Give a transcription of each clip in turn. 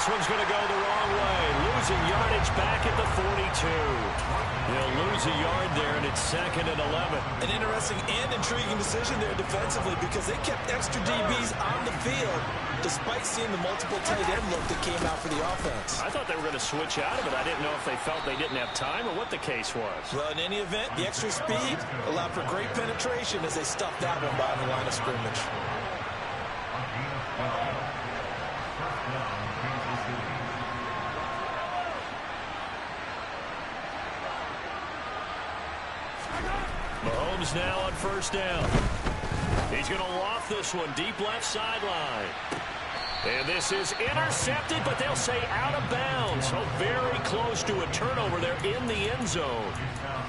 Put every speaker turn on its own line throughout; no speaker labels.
this one's going to go the wrong way. Losing yardage back at the 42. He'll lose a yard there, and it's 2nd and 11.
An interesting and intriguing decision there defensively because they kept extra DBs on the field despite seeing the multiple tight end look that came out for the offense.
I thought they were going to switch out of it. I didn't know if they felt they didn't have time or what the case was.
Well, in any event, the extra speed allowed for great penetration as they stuffed that one by the line of scrimmage.
Mahomes now on 1st down. He's going to loft this one deep left sideline. And this is intercepted, but they'll say out of bounds. So very close to a turnover there in the end zone.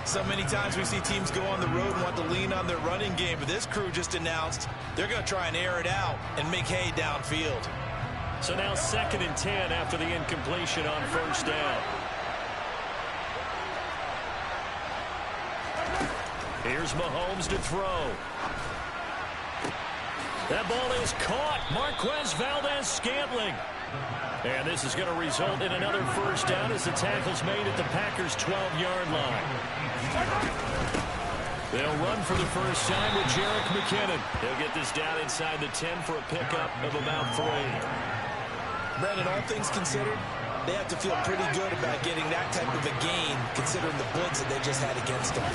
So many times we see teams go on the road and want to lean on their running game, but this crew just announced they're going to try and air it out and make hay downfield.
So now 2nd and 10 after the incompletion on 1st down. Here's Mahomes to throw. That ball is caught. Marquez Valdez-Scantling. And this is going to result in another 1st down as the tackle's made at the Packers' 12-yard line. They'll run for the first time with Jerick McKinnon. He'll get this down inside the 10 for a pickup of about 3.
Brandon, all things considered, they have to feel pretty good about getting that type of a gain considering the blitz that they just had against them.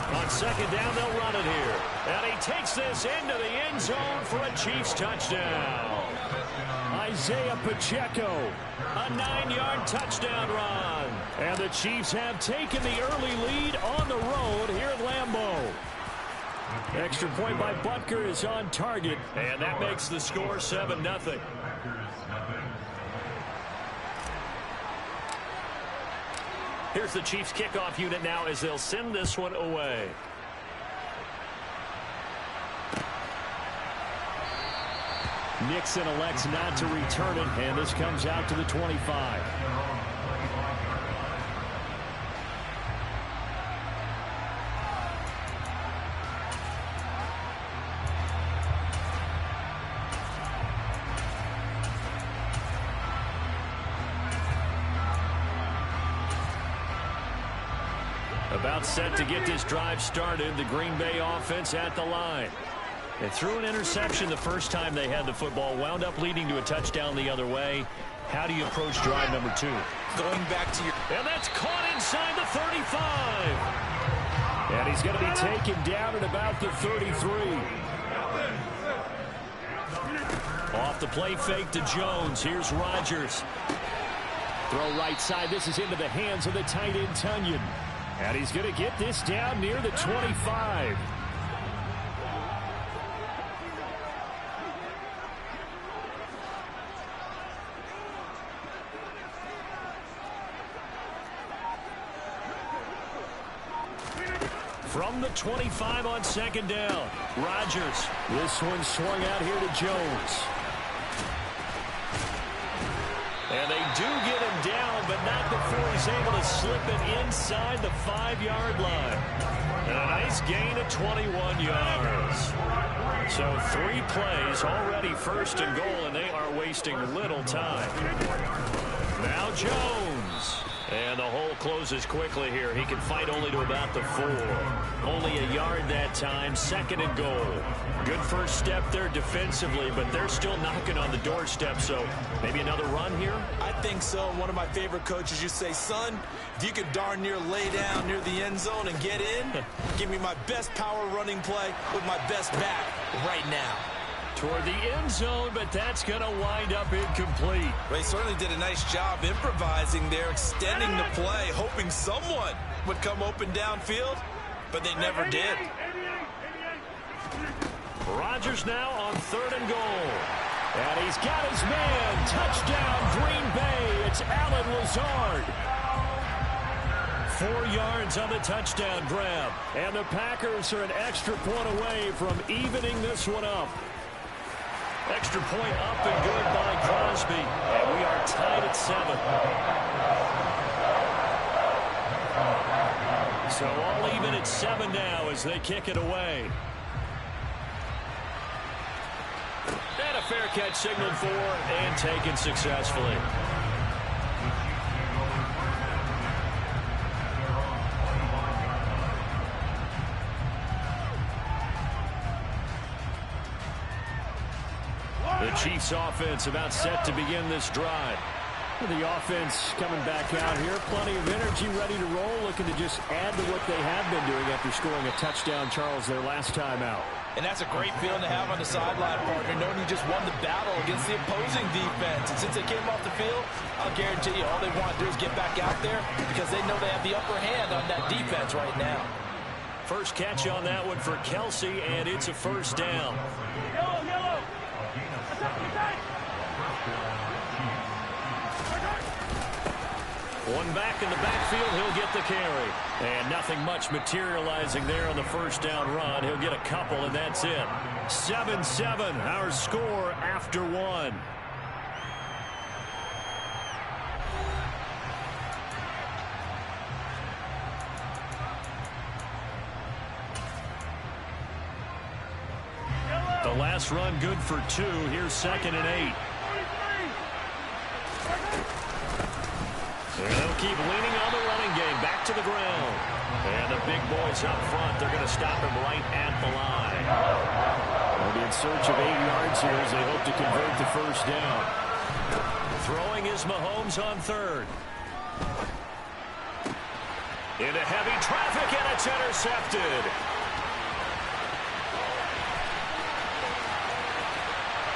On 2nd down, they'll run it here. And he takes this into the end zone for a Chiefs touchdown. Isaiah Pacheco, a 9-yard touchdown run. And the Chiefs have taken the early lead on the road here at Lambeau. Extra point by Butker is on target, and that makes the score 7-0. Here's the Chiefs kickoff unit now as they'll send this one away. Nixon elects not to return it, and this comes out to the 25. About set to get this drive started, the Green Bay offense at the line. They threw an interception the first time they had the football, wound up leading to a touchdown the other way. How do you approach drive number 2?
Going back to your...
And that's caught inside the 35. And he's going to be taken down at about the 33. Off the play fake to Jones. Here's Rodgers. Throw right side. This is into the hands of the tight end Tunyon. And he's going to get this down near the 25. From the 25 on 2nd down. Rodgers. This one swung out here to Jones. And they do get him down, but not before he's able to slip it inside the 5-yard line. And a nice gain of 21 yards. So 3 plays, already 1st and goal, and they are wasting little time. Now Jones. And the hole closes quickly here. He can fight only to about the 4. Only a yard that time, 2nd and goal. Good first step there defensively, but they're still knocking on the doorstep, so maybe another run here?
I think so. One of my favorite coaches used to say, son, if you could darn near lay down near the end zone and get in, give me my best power running play with my best back right now.
Toward the end zone, but that's going to wind up incomplete.
They certainly did a nice job improvising there, extending the play, hoping someone would come open downfield, but they never did.
Rodgers now on 3rd and goal. And he's got his man. Touchdown, Green Bay. It's Allen Lazard. 4 yards on the touchdown grab. And the Packers are an extra point away from evening this one up. Extra point up and good by Crosby. And we are tied at 7. So all even at 7 now as they kick it away. And a fair catch signaled for and taken successfully. The Chiefs offense about set to begin this drive.
The offense coming back out here. Plenty of energy, ready to roll, looking to just add to what they have been doing after scoring a touchdown, Charles, their last time out.
And that's a great feeling to have on the sideline, partner, knowing you just won the battle against the opposing defense. And since they came off the field, I'll guarantee you all they want to do is get back out there because they know they have the upper hand on that defense right now.
First catch on that one for Kelsey, and it's a first down. Yellow. One back in the backfield, he'll get the carry. And nothing much materializing there on the first down run. He'll get a couple, and that's it. 7-7, our score after one. The last run good for 2. Here's 2nd and 8. And they'll keep leaning on the running game. Back to the ground. And the big boys up front, they're going to stop him right at the line. They'll be in search of 8 yards here as they hope to convert the first down. Throwing is Mahomes on 3rd. Into heavy traffic, and it's intercepted.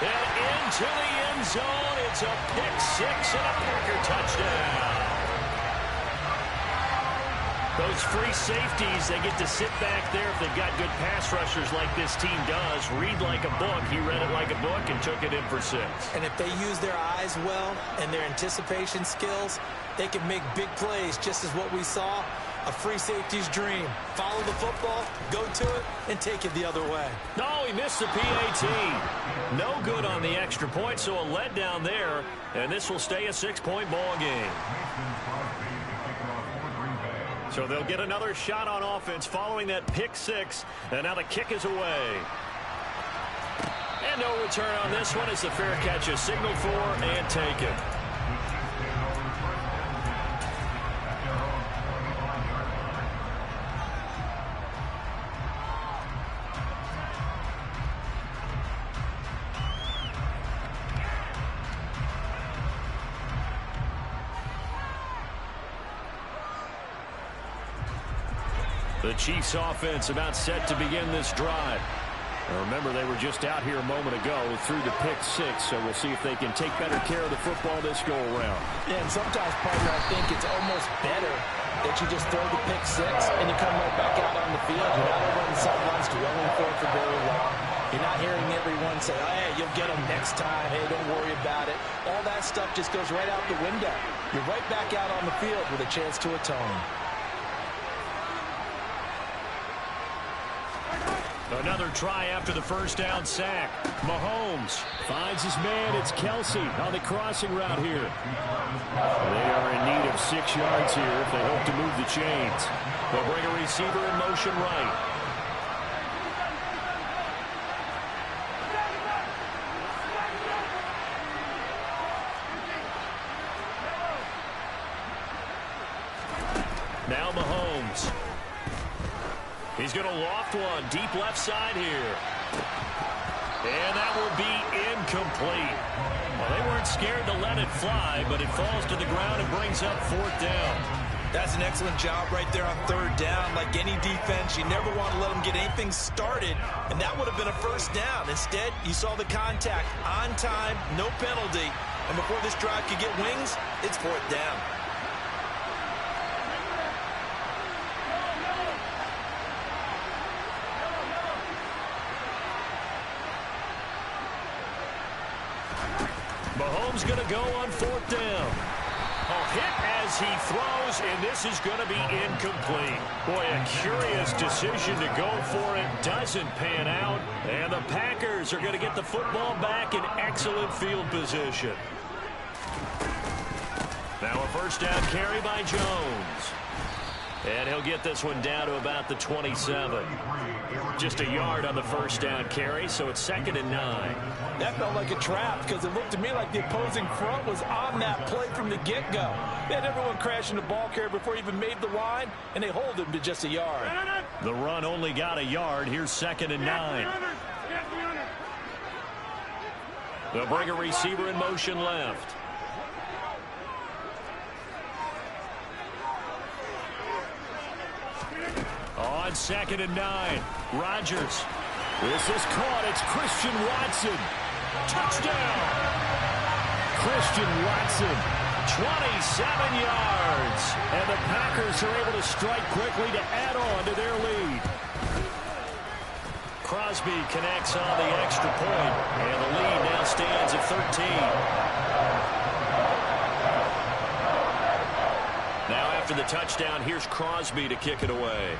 And into the end zone. It's a pick-6 and a Packer touchdown. Those free safeties, they get to sit back there if they've got good pass rushers like this team does. Read like a book. He read it like a book and took it in for 6.
And if they use their eyes well and their anticipation skills, they can make big plays, just as what we saw. A free safety's dream. Follow the football, go to it, and take it the other way.
No, he missed the PAT. No good on the extra point, so a letdown there. And this will stay a 6-point ball game. So they'll get another shot on offense following that pick-6. And now the kick is away. And no return on this one as the fair catch is signaled for and taken. The Chiefs offense about set to begin this drive. Now remember, they were just out here a moment ago through the pick-6, so we'll see if they can take better care of the football this go-around.
Yeah, and sometimes, partner, I think it's almost better that you just throw the pick-6 and you come right back out on the field. You're not over on the sidelines dwelling for it for very long. You're not hearing everyone say, oh, hey, you'll get them next time. Hey, don't worry about it. All that stuff just goes right out the window. You're right back out on the field with a chance to atone.
Another try after the first down sack. Mahomes finds his man. It's Kelsey on the crossing route here. They are in need of 6 yards here if they hope to move the chains. They'll bring a receiver in motion right. Now Mahomes. He's going to loft one deep left side here. And that will be incomplete. Well, they weren't scared to let it fly, but it falls to the ground and brings up 4th down.
That's an excellent job right there on 3rd down. Like any defense, you never want to let them get anything started, and that would have been a first down. Instead, you saw the contact on time, no penalty, and before this drive could get wings, it's 4th down.
Mahomes going to go on 4th down. A hit as he throws, and this is going to be incomplete. Boy, a curious decision to go for it. Doesn't pan out, and the Packers are going to get the football back in excellent field position. Now a first down carry by Jones. And he'll get this one down to about the 27. Just a yard on the first down carry, so it's 2nd and 9.
That felt like a trap because it looked to me like the opposing front was on that play from the get-go. They had everyone crashing the ball carrier before he even made the line, and they hold him to just a yard.
The run only got a yard. Here's 2nd and 9. They'll bring a receiver in motion left. On 2nd and 9, Rodgers. This is caught. It's Christian Watson. Touchdown. Christian Watson, 27 yards. And the Packers are able to strike quickly to add on to their lead. Crosby connects on the extra point, and the lead now stands at 13. Now after the touchdown, here's Crosby to kick it away.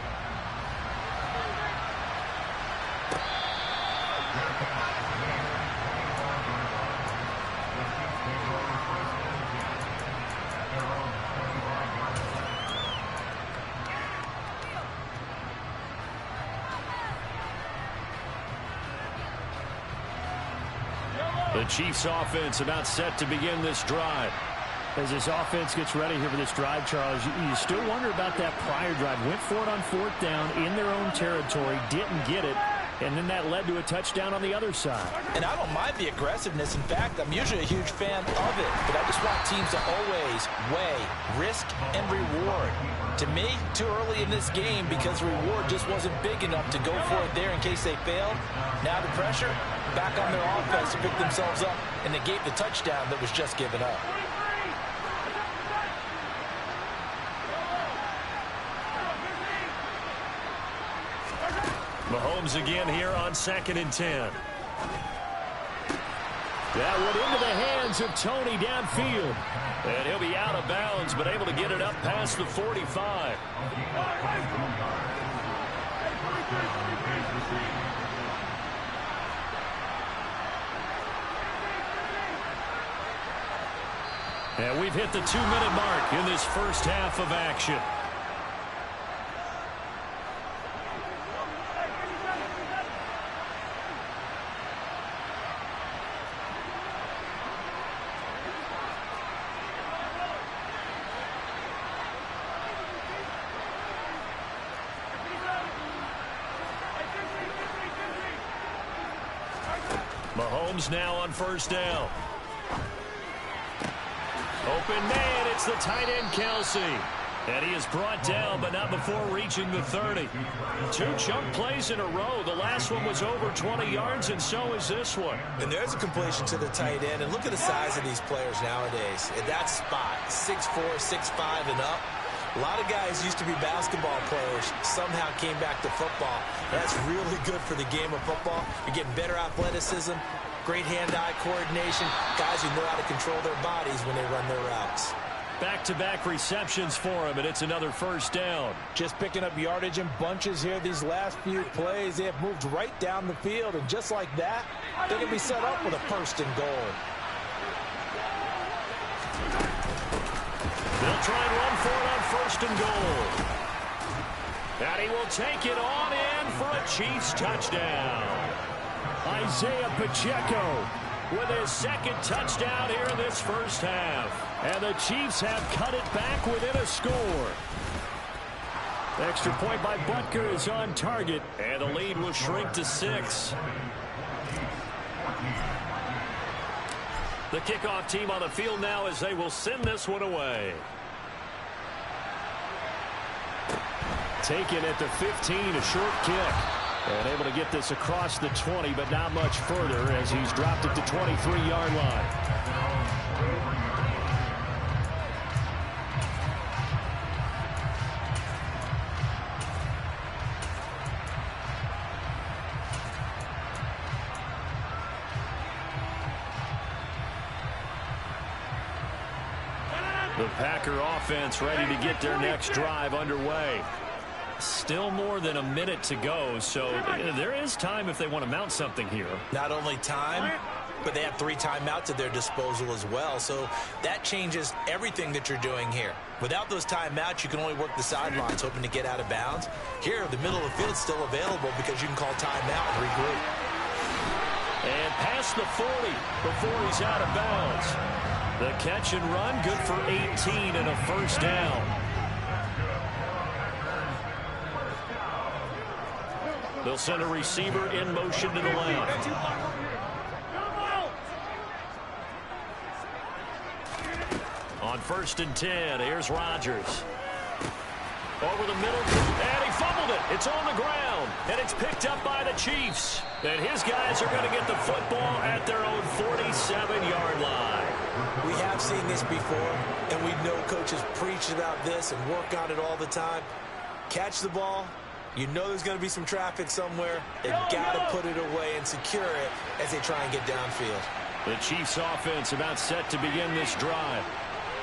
The Chiefs offense about set to begin this drive.
As this offense gets ready here for this drive, Charles, you still wonder about that prior drive. Went for it on 4th down in their own territory, didn't get it, and then that led to a touchdown on the other side.
And I don't mind the aggressiveness. In fact, I'm usually a huge fan of it, but I just want teams to always weigh risk and reward. To me, too early in this game because the reward just wasn't big enough to go for it there in case they failed. Now the pressure back on their offense to pick themselves up and negate the touchdown that was just given up.
Mahomes again here on 2nd and 10. That went into the hands of Tony downfield. And he'll be out of bounds, but able to get it up past the 45. And we've hit the 2-minute mark in this first half of action. Mahomes now on 1st down. Open man, it's the tight end Kelsey. And he is brought down, but not before reaching the 30. 2 chunk plays in a row. The last one was over 20 yards, and so is this one.
And there's a completion to the tight end. And look at the size of these players nowadays. In that spot, 6'4", 6'5", and up. A lot of guys used to be basketball players, somehow came back to football. That's really good for the game of football. You're getting better athleticism, great hand-eye coordination, guys who know how to control their bodies when they run their routes.
Back-to-back receptions for him, and it's another 1st down.
Just picking up yardage in bunches here these last few plays. They have moved right down the field, and just like that, they're going to be set up with a 1st and goal.
They'll try and run for it on 1st and goal. And he will take it on in for a Chiefs touchdown. Isaiah Pacheco with his 2nd touchdown here in this first half. And the Chiefs have cut it back within a score. Extra point by Butker is on target. And the lead will shrink to 6. The kickoff team on the field now as they will send this one away. Taken at the 15, a short kick. And able to get this across the 20, but not much further as he's dropped it to 23-yard line. The Packer offense ready to get their next drive underway. Still more than a minute to go, so there is time if they want to mount something here.
Not only time, but they have 3 timeouts at their disposal as well. So that changes everything that you're doing here. Without those timeouts, you can only work the sidelines, hoping to get out of bounds. Here, the middle of the field's still available because you can call timeout and regroup.
And past the 40 before he's out of bounds. The catch and run, good for 18 and a first down. They'll send a receiver in motion to the left. On 1st and 10, here's Rodgers. Over the middle, and he fumbled it. It's on the ground, and it's picked up by the Chiefs. And his guys are going to get the football at their own 47-yard line.
We have seen this before, and we know coaches preach about this and work on it all the time. Catch the ball. You know there's going to be some traffic somewhere. They've got to put it away and secure it as they try and get downfield.
The Chiefs offense about set to begin this drive.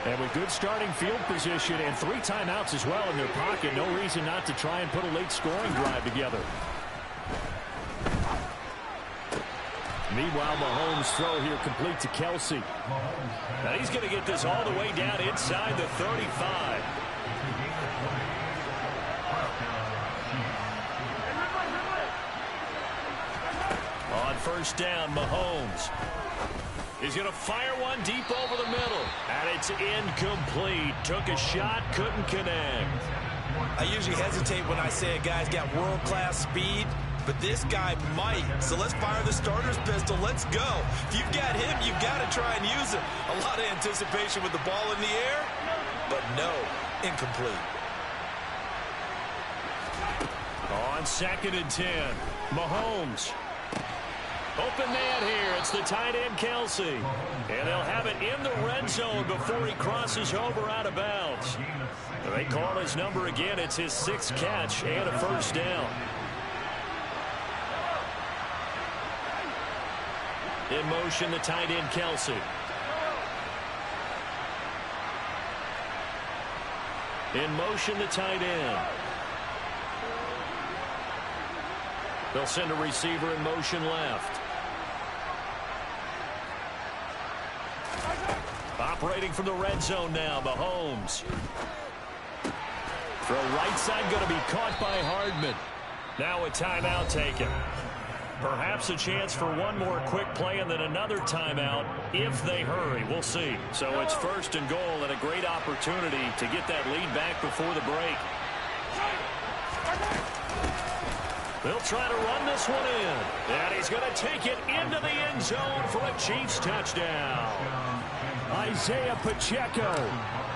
And with good starting field position and 3 timeouts as well in their pocket, no reason not to try and put a late scoring drive together. Meanwhile, Mahomes' throw here complete to Kelsey.
Now he's going to get this all the way down inside the 35. On 1st down, Mahomes. He's going to fire one deep over the middle. And it's incomplete. Took a shot, couldn't connect.
I usually hesitate when I say a guy's got world-class speed, but this guy might. So let's fire the starter's pistol. Let's go. If you've got him, you've got to try and use him. A lot of anticipation with the ball in the air, but no, incomplete.
On 2nd and 10, Mahomes. Open man here. It's the tight end, Kelsey. And they'll have it in the red zone before he crosses over out of bounds. They call his number again. It's his 6th catch and a first down. In motion, the tight end, Kelsey. In motion, the tight end. They'll send a receiver in motion left. Operating from the red zone now, Mahomes. Throw right side going to be caught by Hardman. Now a timeout taken. Perhaps a chance for one more quick play and then another timeout if they hurry. We'll see. So it's 1st and goal and a great opportunity to get that lead back before the break. They'll try to run this one in. And he's going to take it into the end zone for a Chiefs touchdown. Isaiah Pacheco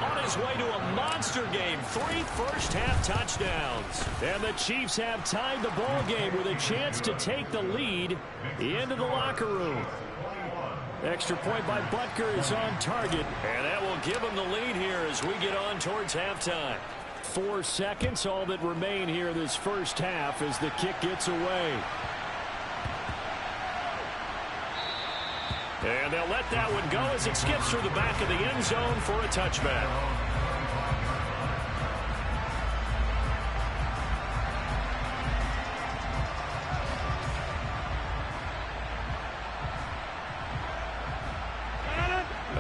on his way to a monster game. 3 first-half touchdowns. And the Chiefs have tied the ball game with a chance to take the lead into the locker room. Extra point by Butker is on target. And that will give him the lead here as we get on towards halftime. 4 seconds, all that remain here this first half as the kick gets away. And they'll let that one go as it skips through the back of the end zone for a touchback.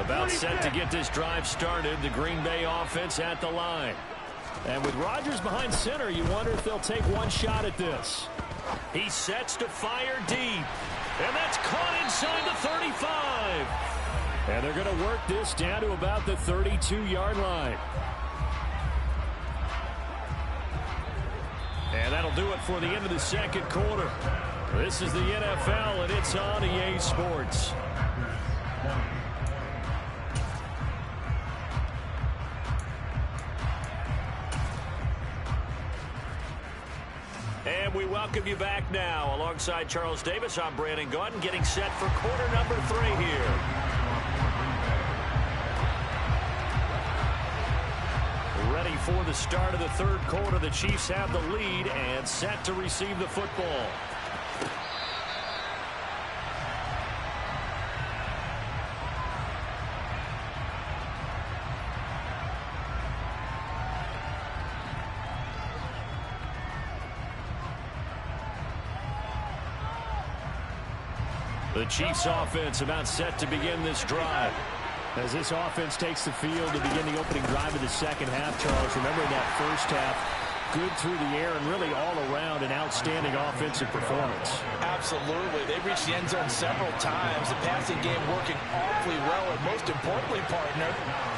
About set to get this drive started, the Green Bay offense at the line.
And with Rodgers behind center, you wonder if they'll take one shot at this.
He sets to fire deep. And that's caught inside the 35.
And they're going to work this down to about the 32-yard line. And that'll do it for the end of the second quarter. This is the NFL, and it's on EA Sports.
And we welcome you back now. Alongside Charles Davis, I'm Brandon Gaudin, getting set for quarter number 3 here. Ready for the start of the third quarter. The Chiefs have the lead and set to receive the football. The Chiefs offense about set to begin this drive.
As this offense takes the field to begin the opening drive of the second half, Charles, remember that first half, good through the air and really all around an outstanding offensive performance.
Absolutely. They've reached the end zone several times. The passing game working awfully well, and most importantly, partner.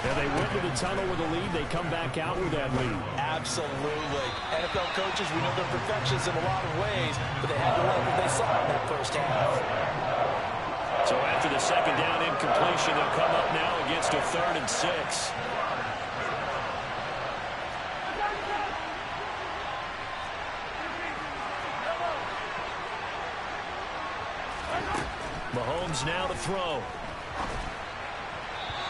Yeah, they went to the tunnel with a lead. They come back out with that lead.
Absolutely. NFL coaches, we know they're perfectionists in a lot of ways, but they had to like what they saw in that first half.
So after the second down incompletion, they'll come up now against a 3rd and 6. Mahomes now to throw.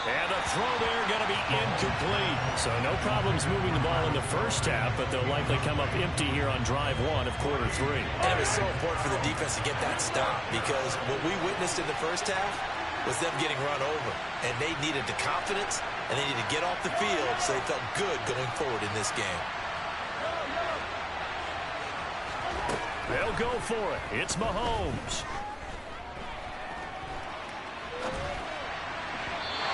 And a throw there going to be incomplete.
So no problems moving the ball in the first half, but they'll likely come up empty here on drive 1 of quarter 3.
And it was so important for the defense to get that stop, because what we witnessed in the first half was them getting run over. And they needed the confidence, and they needed to get off the field so they felt good going forward in this game.
They'll go for it. It's Mahomes.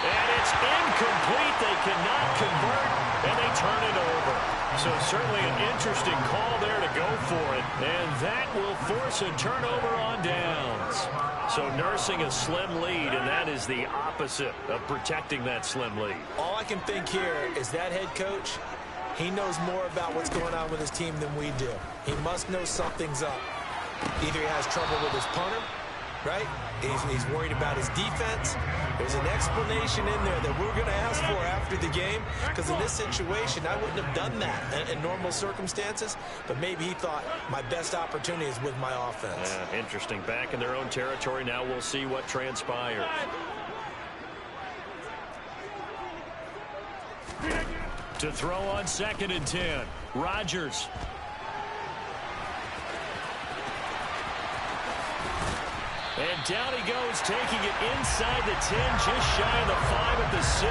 And it's incomplete. They cannot convert, and they turn it over. So certainly an interesting call there to go for it. And that will force a turnover on downs. So nursing a slim lead, and that is the opposite of protecting that slim lead.
All I can think here is that head coach, he knows more about what's going on with his team than we do. He must know something's up. Either he has trouble with his punter, right? He's worried about his defense. There's an explanation in there that we're going to ask for after the game, because in this situation, I wouldn't have done that in normal circumstances, but maybe he thought my best opportunity is with my offense.
Yeah, interesting. Back in their own territory. Now we'll see what transpires. To throw on 2nd and 10. Rodgers. And down he goes, taking it inside the 10, just shy of the 5 at the 6.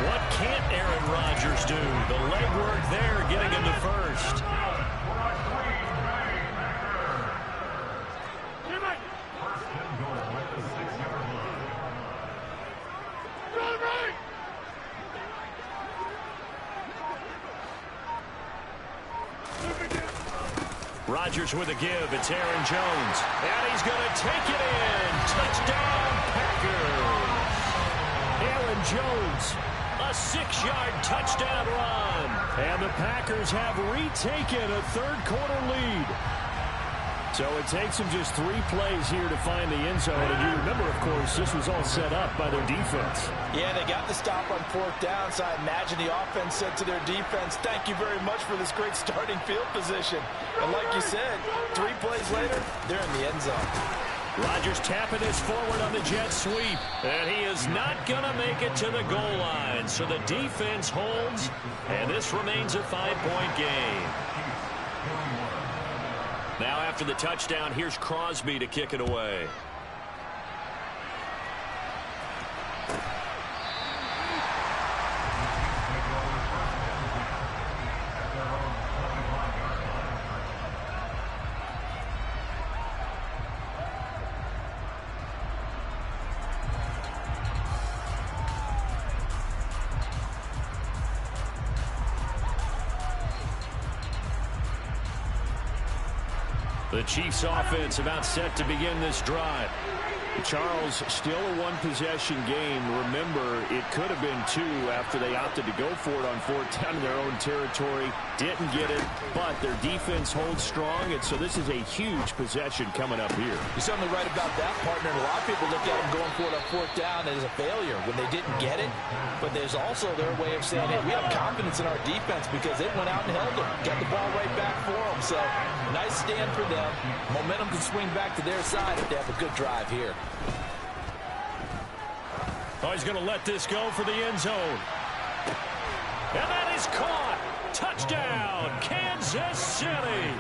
What can't Aaron Rodgers do? The legwork there, getting him to first. Rodgers with a give. It's Aaron Jones. And he's going to take it in. Touchdown, Packers. Aaron Jones, a 6-yard touchdown run.
And the Packers have retaken a third-quarter lead. So it takes them just 3 plays here to find the end zone. And you remember, of course, this was all set up by their defense.
Yeah, they got the stop on 4th down, so I imagine the offense said to their defense, thank you very much for this great starting field position. And like you said, 3 plays later, they're in the end zone.
Rodgers tapping this forward on the jet sweep. And he is not going to make it to the goal line. So the defense holds, and this remains a 5-point game. Now after the touchdown, here's Crosby to kick it away. The Chiefs offense about set to begin this drive.
Charles, still a one-possession game. Remember, it could have been 2 after they opted to go for it on 4th down in their own territory. Didn't get it, but their defense holds strong, and so this is a huge possession coming up here.
You're certainly right about that, partner. And a lot of people look at them going for it on 4th down as a failure when they didn't get it. But there's also their way of saying, hey, we have confidence in our defense because it went out and held them. Got the ball right back for them. So nice stand for them. Momentum can swing back to their side if they have a good drive here.
Oh, he's going to let this go for the end zone. And that is caught. Touchdown, Kansas City.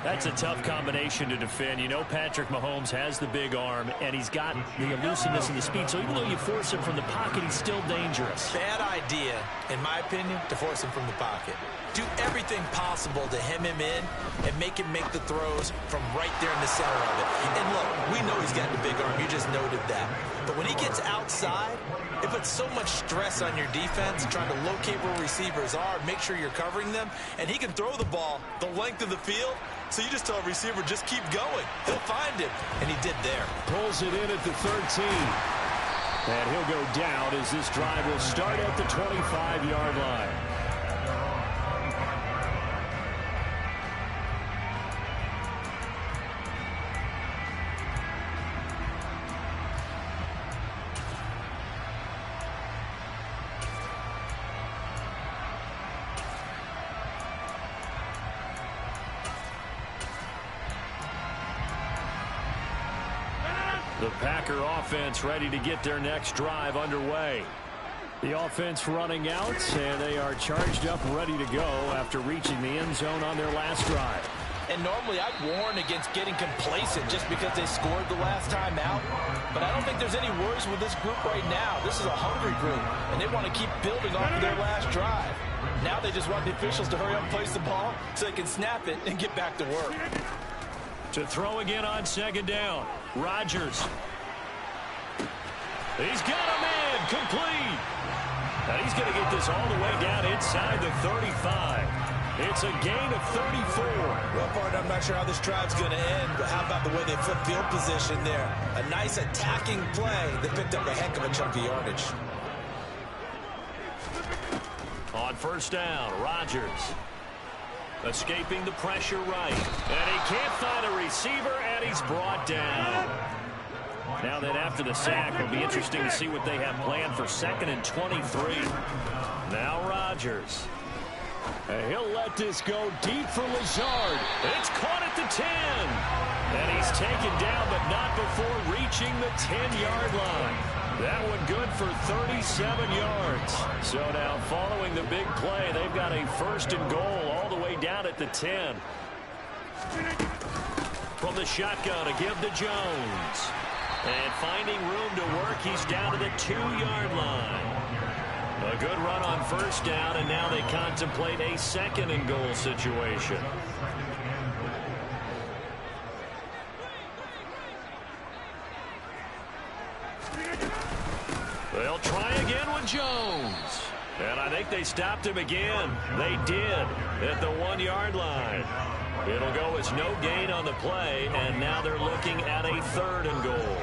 That's a tough combination to defend. You know Patrick Mahomes has the big arm, and he's got the elusiveness and the speed. So even though you force him from the pocket, he's still dangerous.
Bad idea, in my opinion, to force him from the pocket. Do everything possible to hem him in and make him make the throws from right there in the center of it. And look, we know he's got the big arm. You just noted that. But when he gets outside, it puts so much stress on your defense trying to locate where receivers are, make sure you're covering them, and he can throw the ball the length of the field. So you just tell a receiver, just keep going. He'll find him, and he did there.
Pulls it in at the 13. And he'll go down as this drive will start at the 25-yard line. The Packer offense ready to get their next drive underway. The offense running out, and they are charged up, ready to go after reaching the end zone on their last drive.
And normally I'd warn against getting complacent just because they scored the last time out. But I don't think there's any worries with this group right now. This is a hungry group, and they want to keep building off of their last drive. Now they just want the officials to hurry up and place the ball so they can snap it and get back to work.
To throw again on second down. Rodgers. He's got a man complete. And he's going to get this all the way down inside the 35. It's a gain of 34.
Well, partner, I'm not sure how this drive's going to end, but how about the way they flip field position there? A nice attacking play that picked up a heck of a chunk of yardage.
On first down, Rodgers. Escaping the pressure right. And he can't find a receiver, and he's brought down. Now then, after the sack, it'll be interesting to see what they have planned for 2nd and 23. Now Rodgers. And he'll let this go deep for Lazard. It's caught at the 10. And he's taken down, but not before reaching the 10-yard line. That one good for 37 yards. So now following the big play, they've got a 1st and goal all the way down at the 10. From the shotgun, a give to Jones. And finding room to work, he's down to the 2-yard line. A good run on first down, and now they contemplate a 2nd and goal situation. They'll try again with Jones. And I think they stopped him again. They did at the 1-yard line. It'll go as no gain on the play, and now they're looking at a 3rd and goal.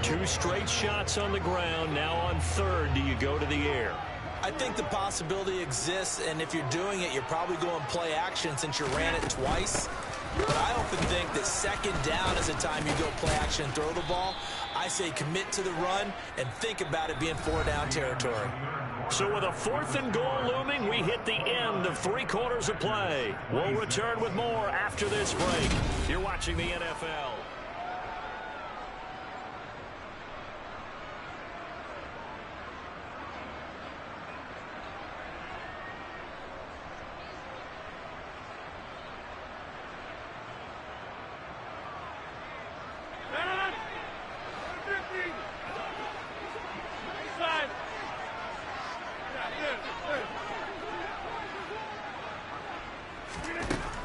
2 straight shots on the ground. Now on 3rd, do you go to the air?
I think the possibility exists, and if you're doing it, you're probably going play action since you ran it twice. But I often think that 2nd down is the time you go play action and throw the ball. I say commit to the run and think about it being 4-down territory.
So with a 4th and goal looming, we hit the end of 3 quarters of play. We'll return with more after this break. You're watching the NFL.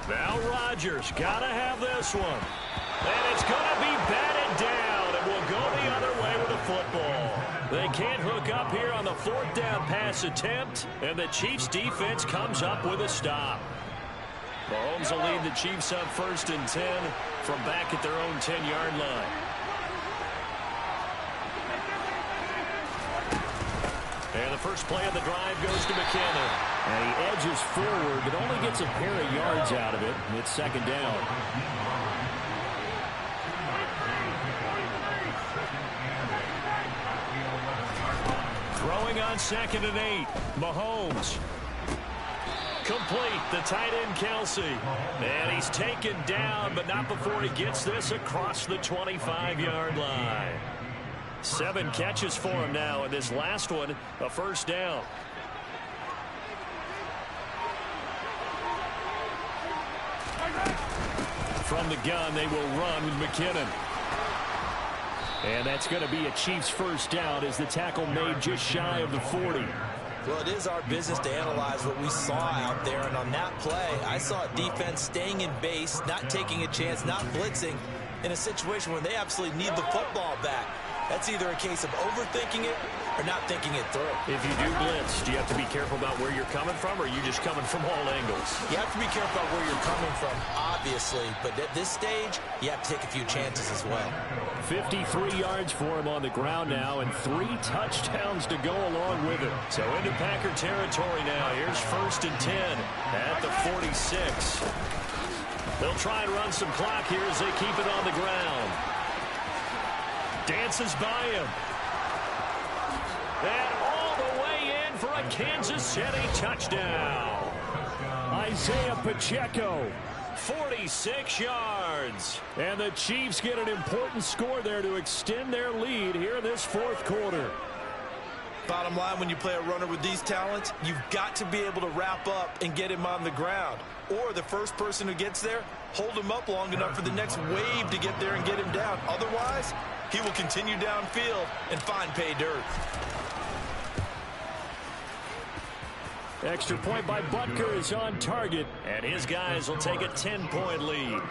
Now Rodgers got to have this one. And it's going to be batted down, and we'll go the other way with the football. They can't hook up here on the 4th down pass attempt, and the Chiefs defense comes up with a stop. Mahomes will lead the Chiefs up 1st and 10 from back at their own 10-yard line. And the first play of the drive goes to McKinnon. And he edges forward, but only gets a pair of yards out of it. It's 2nd down. Throwing on 2nd and 8. Mahomes. Complete. The tight end, Kelsey. And he's taken down, but not before he gets this across the 25-yard line. 7 catches for him now, and this last one, a 1st down. From the gun, they will run with McKinnon. And that's going to be a Chiefs first down as the tackle made just shy of the 40.
Well, it is our business to analyze what we saw out there. And on that play, I saw a defense staying in base, not taking a chance, not blitzing in a situation where they absolutely need the football back. That's either a case of overthinking it or not thinking it through.
If you do blitz, do you have to be careful about where you're coming from, or are you just coming from all angles?
You have to be careful about where you're coming from, obviously. But at this stage, you have to take a few chances as well.
53 yards for him on the ground now, and 3 touchdowns to go along with it. So into Packer territory now. Here's 1st and 10 at the 46. They'll try and run some clock here as they keep it on the ground. Dances by him. And all the way in for a Kansas City touchdown. Isaiah Pacheco, 46 yards. And the Chiefs get an important score there to extend their lead here in this 4th quarter.
Bottom line, when you play a runner with these talents, you've got to be able to wrap up and get him on the ground. Or the first person who gets there, hold him up long enough for the next wave to get there and get him down. Otherwise, he will continue downfield and find pay dirt.
Extra point by Butker is on target, and his guys will take a 10-point lead.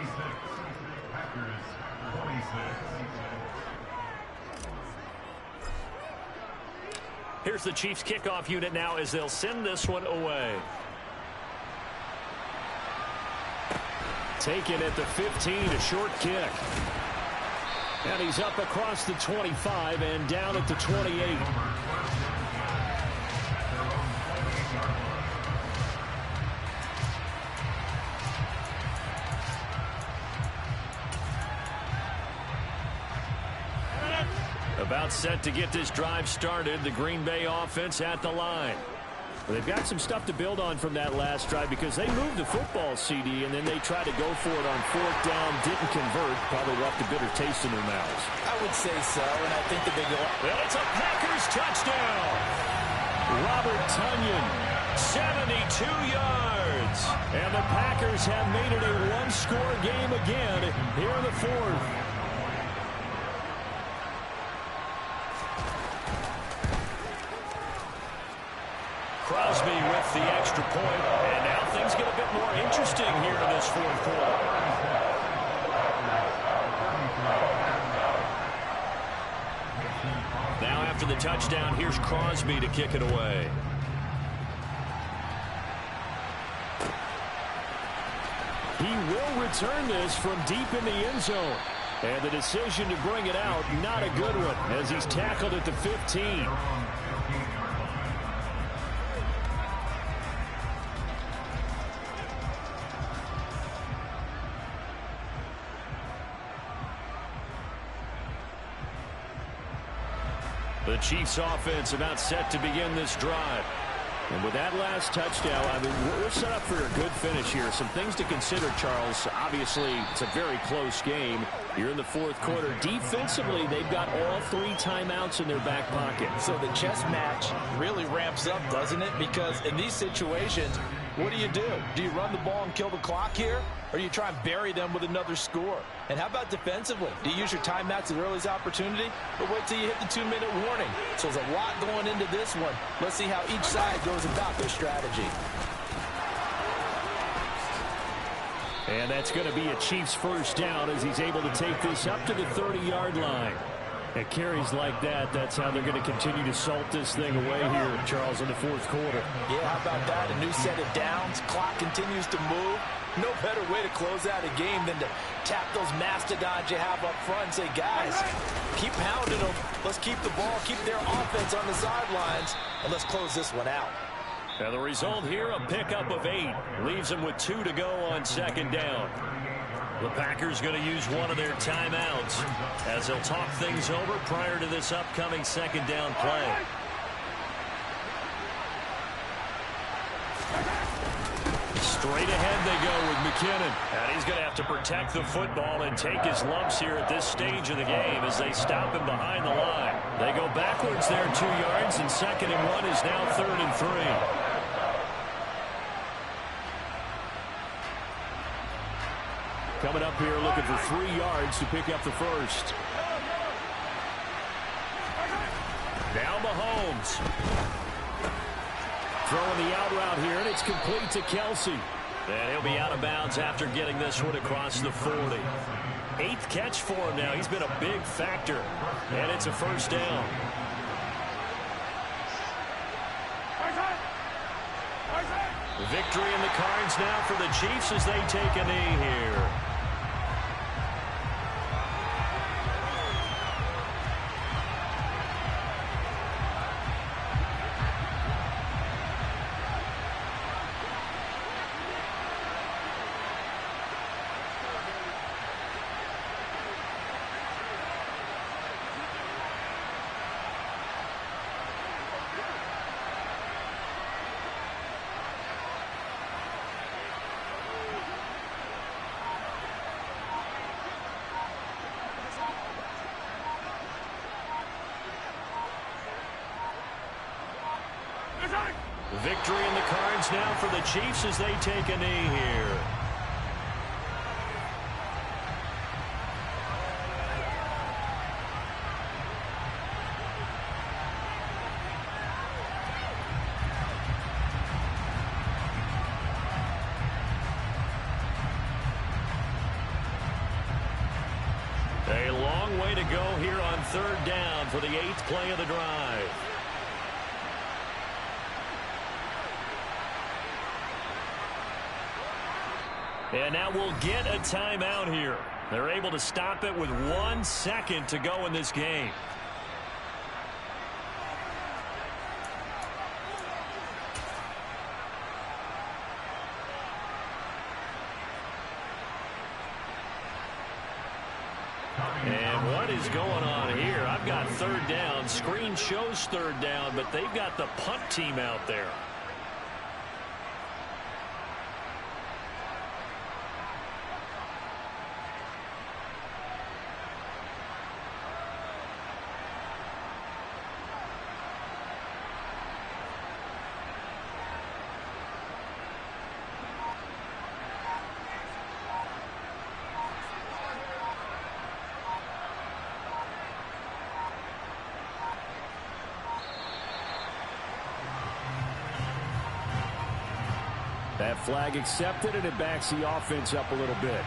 Here's the Chiefs kickoff unit now as they'll send this one away. Taken at the 15, a short kick. And he's up across the 25 and down at the 28. About set to get this drive started. The Green Bay offense at the line. Well, they've got some stuff to build on from that last drive because they moved the football, CD, and then they tried to go for it on 4th down, didn't convert, probably left a bitter taste in their mouths.
I would say so, and I think that they go.
Well, it's a Packers touchdown. Robert Tonyan, 72 yards. And the Packers have made it a one-score game again here in the 4th. Crosby with the extra point, and now things get a bit more interesting here in this 4th quarter. Now after the touchdown, here's Crosby to kick it away. He will return this from deep in the end zone. And the decision to bring it out, not a good one, as he's tackled at the 15. The Chiefs offense about set to begin this drive. And with that last touchdown, I mean, we're set up for a good finish here. Some things to consider, Charles. Obviously, it's a very close game. You're in the 4th quarter. Defensively, they've got all 3 timeouts in their back pocket.
So the chess match really ramps up, doesn't it? Because in these situations, what do? Do you run the ball and kill the clock here? Or do you try and bury them with another score? And how about defensively? Do you use your timeouts at the earliest opportunity? Or wait till you hit the 2-minute warning? So there's a lot going into this one. Let's see how each side goes about their strategy.
And that's going to be a Chiefs first down as he's able to take this up to the 30-yard line. At carries like that, that's how they're going to continue to salt this thing away here, Charles, in the 4th quarter.
Yeah, how about that? A new set of downs. Clock continues to move. No better way to close out a game than to tap those mastodons you have up front and say, guys, keep pounding them. Let's keep the ball, keep their offense on the sidelines, and let's close this one out.
And the result here, a pickup of 8. Leaves them with 2 to go on 2nd down. The Packers going to use one of their timeouts as they'll talk things over prior to this upcoming 2nd down play. Straight ahead they go with McKinnon. And he's going to have to protect the football and take his lumps here at this stage of the game as they stop him behind the line. They go backwards there 2 yards, and 2nd and 1 is now 3rd and 3.
Coming up here looking for 3 yards to pick up the first. Now Mahomes. Throwing the out route here, and it's complete to Kelsey.
And he'll be out of bounds after getting this one across the 40. 8th catch for him now. He's been a big factor. And it's a first down. Victory in the cards now for the Chiefs as they take a knee here. Victory in the cards now for the Chiefs as they take a knee here. A long way to go here on 3rd down for the 8th play of the drive. And now we'll get a timeout here. They're able to stop it with 1 second to go in this game. And what is going on here? I've got 3rd down. Screen shows 3rd down, but they've got the punt team out there.
That flag accepted, and it backs the offense up a little bit.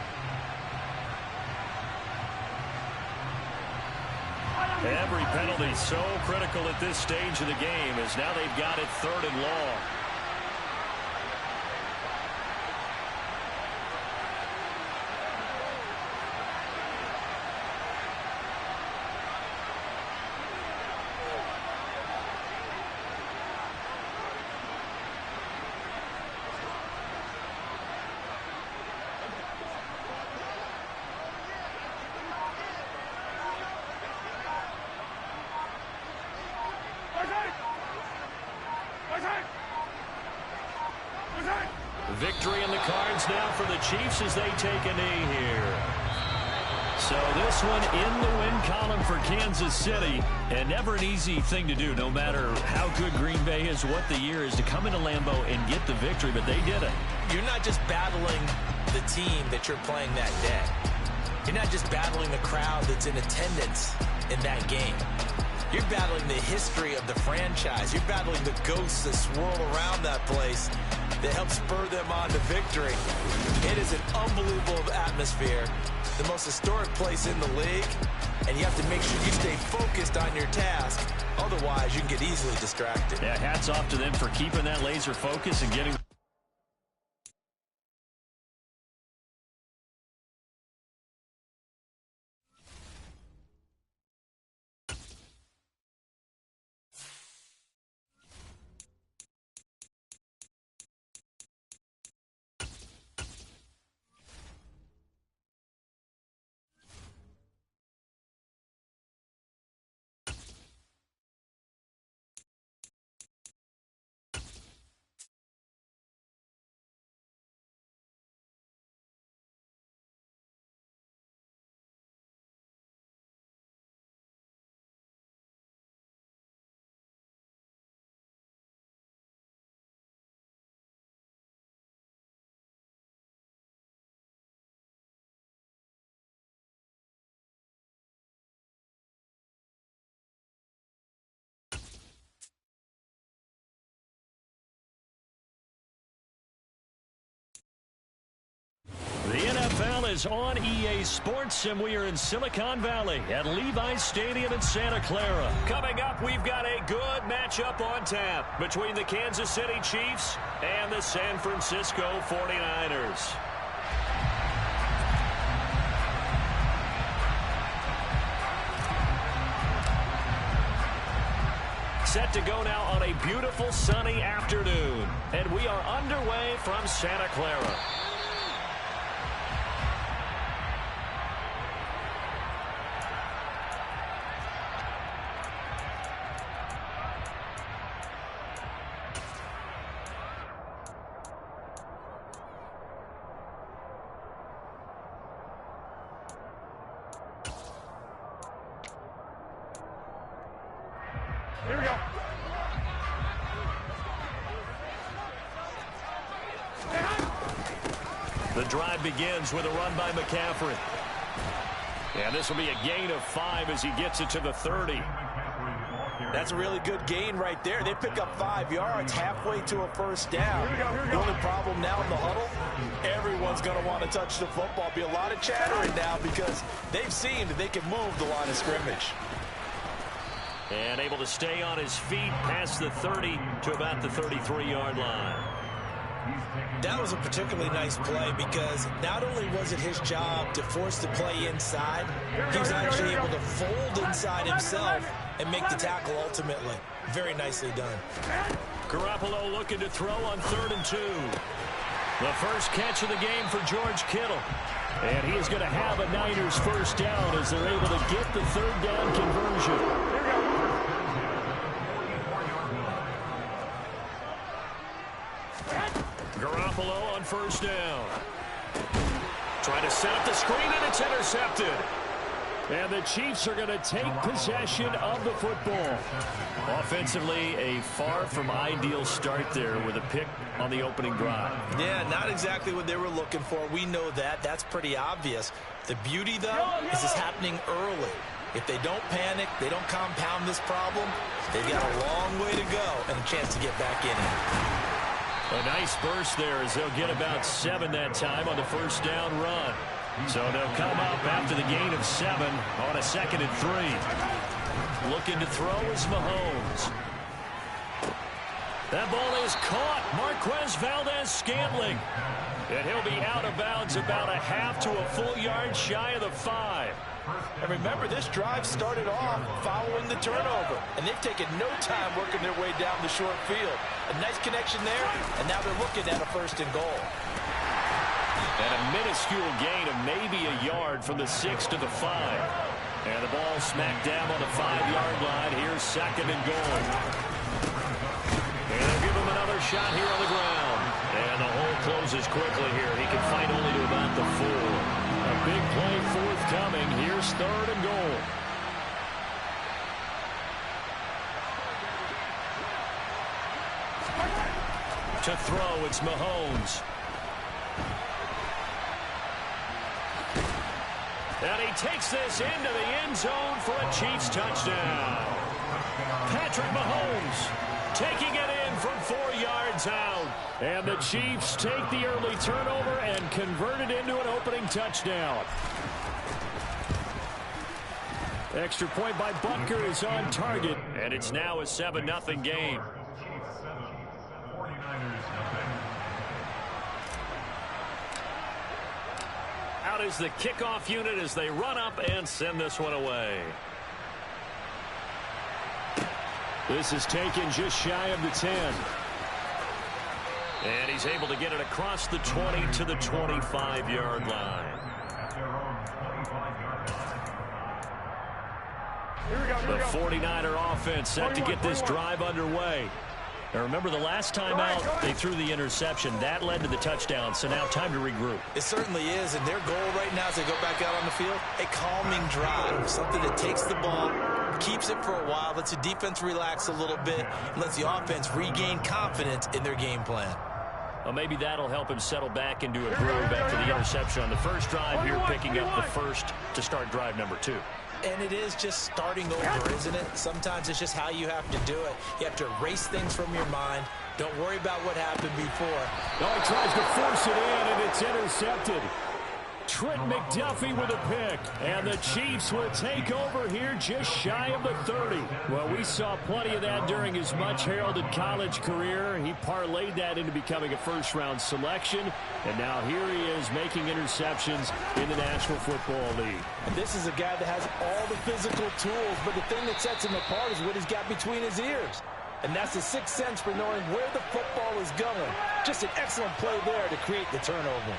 Every penalty so critical at this stage of the game as now they've got it 3rd and long. Victory in the cards now for the Chiefs as they take a knee here. So this one in the win column for Kansas City, and never an easy thing to do, no matter how good Green Bay is, what the year is, to come into Lambeau and get the victory, but they did it.
You're not just battling the team that you're playing that day. You're not just battling the crowd that's in attendance in that game. You're battling the history of the franchise. You're battling the ghosts that swirl around that place that help spur them on to victory. It is an unbelievable atmosphere, the most historic place in the league, and you have to make sure you stay focused on your task. Otherwise, you can get easily distracted.
Yeah, hats off to them for keeping that laser focus and getting football is on EA Sports, and we are in Silicon Valley at Levi's Stadium in Santa Clara. Coming up, we've got a good matchup on tap between the Kansas City Chiefs and the San Francisco 49ers. Set to go now on a beautiful sunny afternoon, and we are underway from Santa Clara.
Here we go.
The drive begins with a run by McCaffrey. And this will be a gain of 5 as he gets it to the 30.
That's a really good gain right there. They pick up 5 yards halfway to a first down. The only problem now in the huddle, everyone's going to want to touch the football. Be a lot of chattering now because they've seen that they can move the line of scrimmage.
And able to stay on his feet past the 30 to about the 33-yard line.
That was a particularly nice play because not only was it his job to force the play inside, he was actually able to fold inside himself and make the tackle ultimately. Very nicely done.
Garoppolo looking to throw on 3rd and 2. The first catch of the game for George Kittle. And he is going to have a Niners first down as they're able to get the 3rd down conversion. Garoppolo on first down. Trying to set up the screen, and it's intercepted. And the Chiefs are going to take possession of the football. Offensively, a far from ideal start there with a pick on the opening drive.
Yeah, not exactly what they were looking for. We know that. That's pretty obvious. The beauty, though, is this happening early. If they don't panic, they don't compound this problem, they've got a long way to go and a chance to get back in it.
A nice burst there as they'll get about 7 that time on the first down run. So they'll come up after the gain of 7 on a 2nd and 3. Looking to throw is Mahomes. That ball is caught. Marquez Valdez-Scantling. And he'll be out of bounds about a half to a full yard shy of the 5.
And remember, this drive started off following the turnover, and they've taken no time working their way down the short field. A nice connection there, and now they're looking at a 1st and goal.
And a minuscule gain of maybe a yard from the 6 to the 5. And the ball smacked down on the 5-yard line. Here's 2nd and goal. And they'll give him another shot here on the ground. And the hole closes quickly here. He can fight only to about the 4. A big play forthcoming. Here's 3rd and goal. To throw, it's Mahomes. And he takes this into the end zone for a Chiefs touchdown. Patrick Mahomes taking it in from 4 yards out. And the Chiefs take the early turnover and convert it into an opening touchdown. Extra point by Butker is on target. And it's now a 7-0 game. Out is the kickoff unit as they run up and send this one away. This is taken just shy of the 10. And he's able to get it across the 20 to the 25-yard line. The 49er offense set to get this drive underway. Now remember, the last time out, they threw the interception. That led to the touchdown, so now time to regroup.
It certainly is, and their goal right now as they go back out on the field, a calming drive, something that takes the ball, keeps it for a while, lets the defense relax a little bit, and lets the offense regain confidence in their game plan.
Well, maybe that'll help him settle back into a groove after the interception on the first drive here, picking up the first to start drive number 2.
And it is just starting over, isn't it? Sometimes it's just how you have to do it. You have to erase things from your mind. Don't worry about what happened before.
Oh, he tries to force it in, and it's intercepted.
Trent McDuffie with a pick. And the Chiefs will take over here just shy of the 30. Well, we saw plenty of that during his much-heralded college career. He parlayed that into becoming a first-round selection. And now here he is making interceptions in the National Football League.
And this is a guy that has all the physical tools, but the thing that sets him apart is what he's got between his ears. And that's the sixth sense for knowing where the football is going. Just an excellent play there to create the turnover.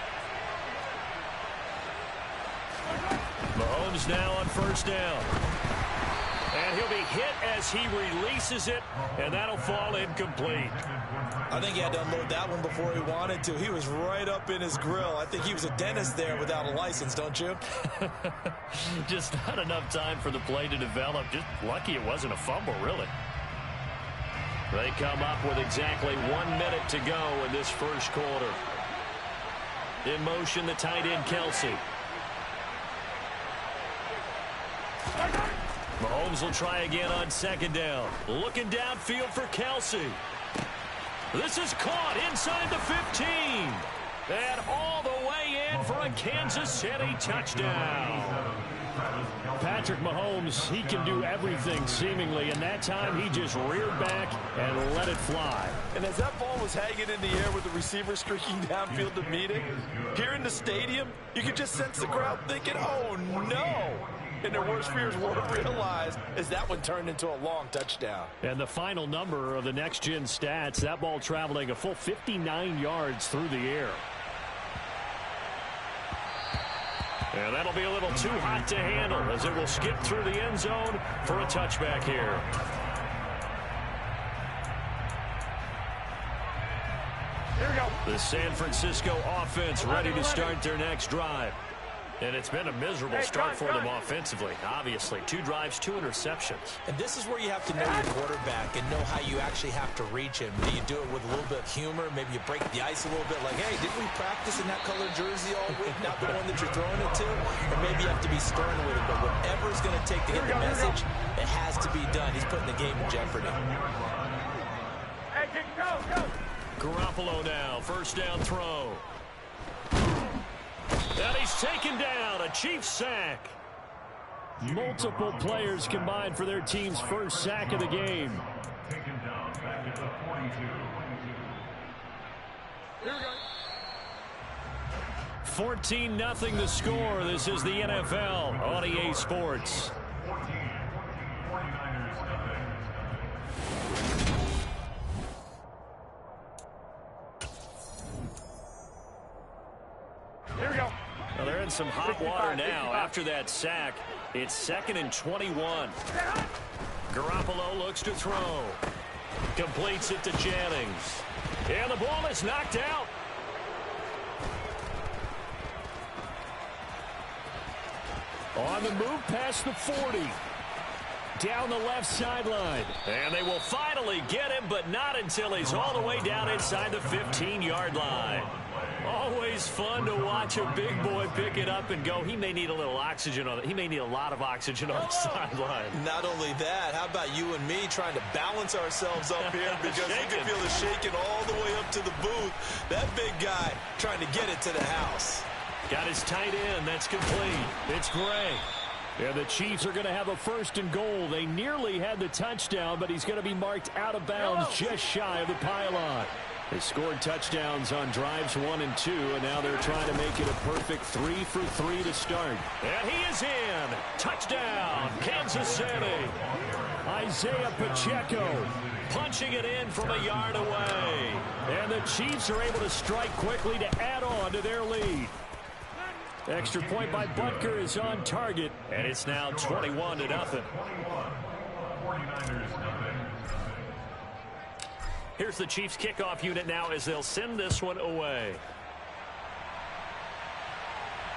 Mahomes now on first down. And he'll be hit as he releases it, and that'll fall incomplete.
I think he had to unload that one before he wanted to. He was right up in his grill. I think he was a dentist there without a license, don't you?
Just not enough time for the play to develop. Just lucky it wasn't a fumble, really. They come up with exactly 1 minute to go in this first quarter. In motion, the tight end, Kelsey. Mahomes will try again on second down. Looking downfield for Kelsey. This is caught inside the 15. And all the way in for a Kansas City touchdown. Patrick Mahomes, he can do everything seemingly, and that time he just reared back and let it fly.
And as that ball was hanging in the air with the receiver streaking downfield to meet it, here in the stadium, you could just sense the crowd thinking, oh no! And their worst fears weren't realized as that one turned into a long touchdown.
And the final number of the next-gen stats, that ball traveling a full 59 yards through the air. And that'll be a little too hot to handle as it will skip through the end zone for a touchback here.
Here we go.
The San Francisco offense ready to start their next drive. And it's been a miserable start for them offensively. Obviously, 2 drives, 2 interceptions.
And this is where you have to know your quarterback and know how you actually have to reach him. Do you do it with a little bit of humor? Maybe you break the ice a little bit like, hey, didn't we practice in that colored jersey all week? Not the one that you're throwing it to? Or maybe you have to be stern with it. But whatever it's going to take to get the message, it has to be done. He's putting the game in jeopardy.
Hey, go.
Garoppolo now, first down throw. And he's taken down, a Chiefs sack. Multiple players combined for their team's first sack of the game.
Taken down back at the 42.
Here we go.
14-0 the score. This is the NFL on EA Sports.
49ers nothing.
Here we go.
Well, they're in some hot water now after that sack. It's 2nd and 21. Garoppolo looks to throw. Completes it to Jennings. And the ball is knocked out. On the move past the 40. Down the left sideline. And they will finally get him, but not until he's all the way down inside the 15-yard line. Always fun to watch a big boy pick it up and go. He may need a little oxygen on it. He may need a lot of oxygen on the sideline.
Not only that, how about you and me trying to balance ourselves up here because you can feel the shaking all the way up to the booth. That big guy trying to get it to the house.
Got his tight end. That's complete. It's Gray. And the Chiefs are going to have a 1st and goal. They nearly had the touchdown, but he's going to be marked out of bounds just shy of the pylon. They scored touchdowns on drives 1 and 2, and now they're trying to make it a perfect 3 for 3 to start. And he is in. Touchdown, Kansas City. Isaiah Pacheco punching it in from a yard away. And the Chiefs are able to strike quickly to add on to their lead. Extra point by Butker is on target, and it's now 21-0.
49ers nothing.
Here's the Chiefs kickoff unit now as they'll send this one away.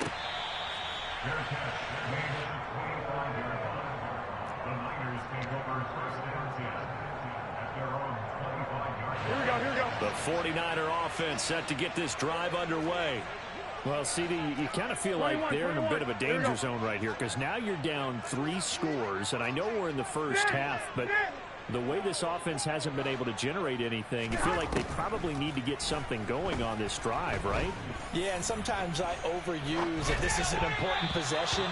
Their catch made at the 25-yard line. The Niners take over 1st and 10 at their own 25-yard line.
Here we go.
The 49er offense set to get this drive underway. Well, CD, you kind of feel like they're in a bit of a danger zone right here because now you're down 3 scores, and I know we're in the first half, but
the way this offense hasn't been able to generate anything, you feel like they probably need to get something going on this drive, right?
Yeah, and sometimes I overuse that this is an important possession.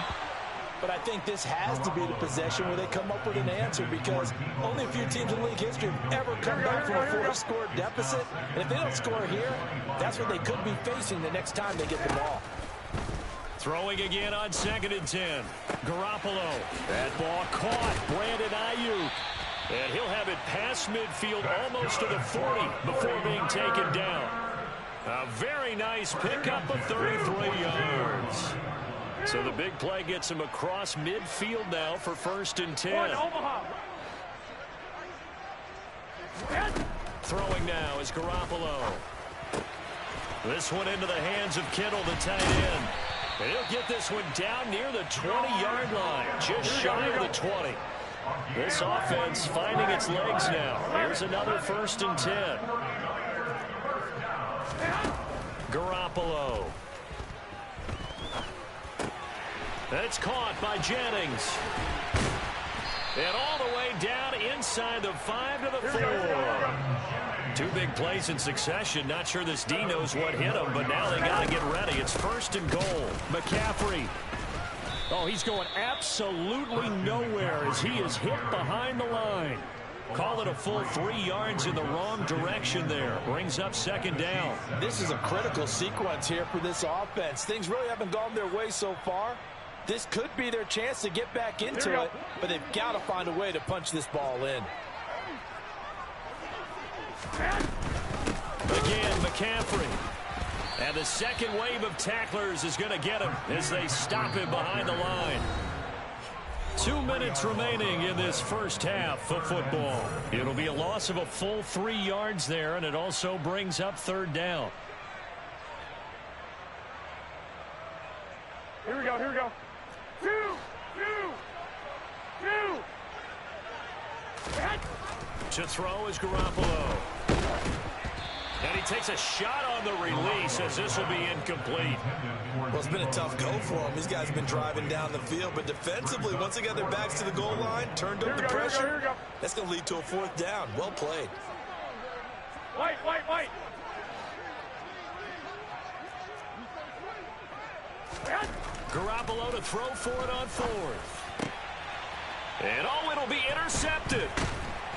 But I think this has to be the possession where they come up with an answer, because only a few teams in league history have ever come back from a 4-score deficit. And if they don't score here, that's what they could be facing the next time they get the ball.
Throwing again on 2nd and 10. Garoppolo. That ball caught. Brandon Ayuk. And he'll have it past midfield almost to the 40 before being taken down. A very nice pickup of 33 yards. So the big play gets him across midfield now for 1st and 10. Throwing now is Garoppolo. This one into the hands of Kittle, the tight end. And he'll get this one down near the 20-yard line, just shy of the 20. This offense finding its legs now. Here's another 1st and 10. Garoppolo. That's caught by Jennings. And all the way down inside the 5 to the 4. 2 big plays in succession. Not sure this D knows what hit him, but now they got to get ready. It's 1st and goal. McCaffrey. Oh, he's going absolutely nowhere as he is hit behind the line. Call it a full 3 yards in the wrong direction there. Brings up 2nd down.
This is a critical sequence here for this offense. Things really haven't gone their way so far. This could be their chance to get back into it, but they've got to find a way to punch this ball in.
Again, McCaffrey. And the second wave of tacklers is going to get him as they stop him behind the line. 2 minutes remaining in this first half of football. It'll be a loss of a full 3 yards there, and it also brings up 3rd down.
Here we go, here we go. 2.
To throw is Garoppolo. And he takes a shot on the release as this will be incomplete.
Well, it's been a tough go for them. These guys have been driving down the field, but defensively, once they got their backs to the goal line, turned up the pressure, that's going to lead to a 4th down. Well played.
White.
Garoppolo to throw for it on 4th. And it'll be intercepted.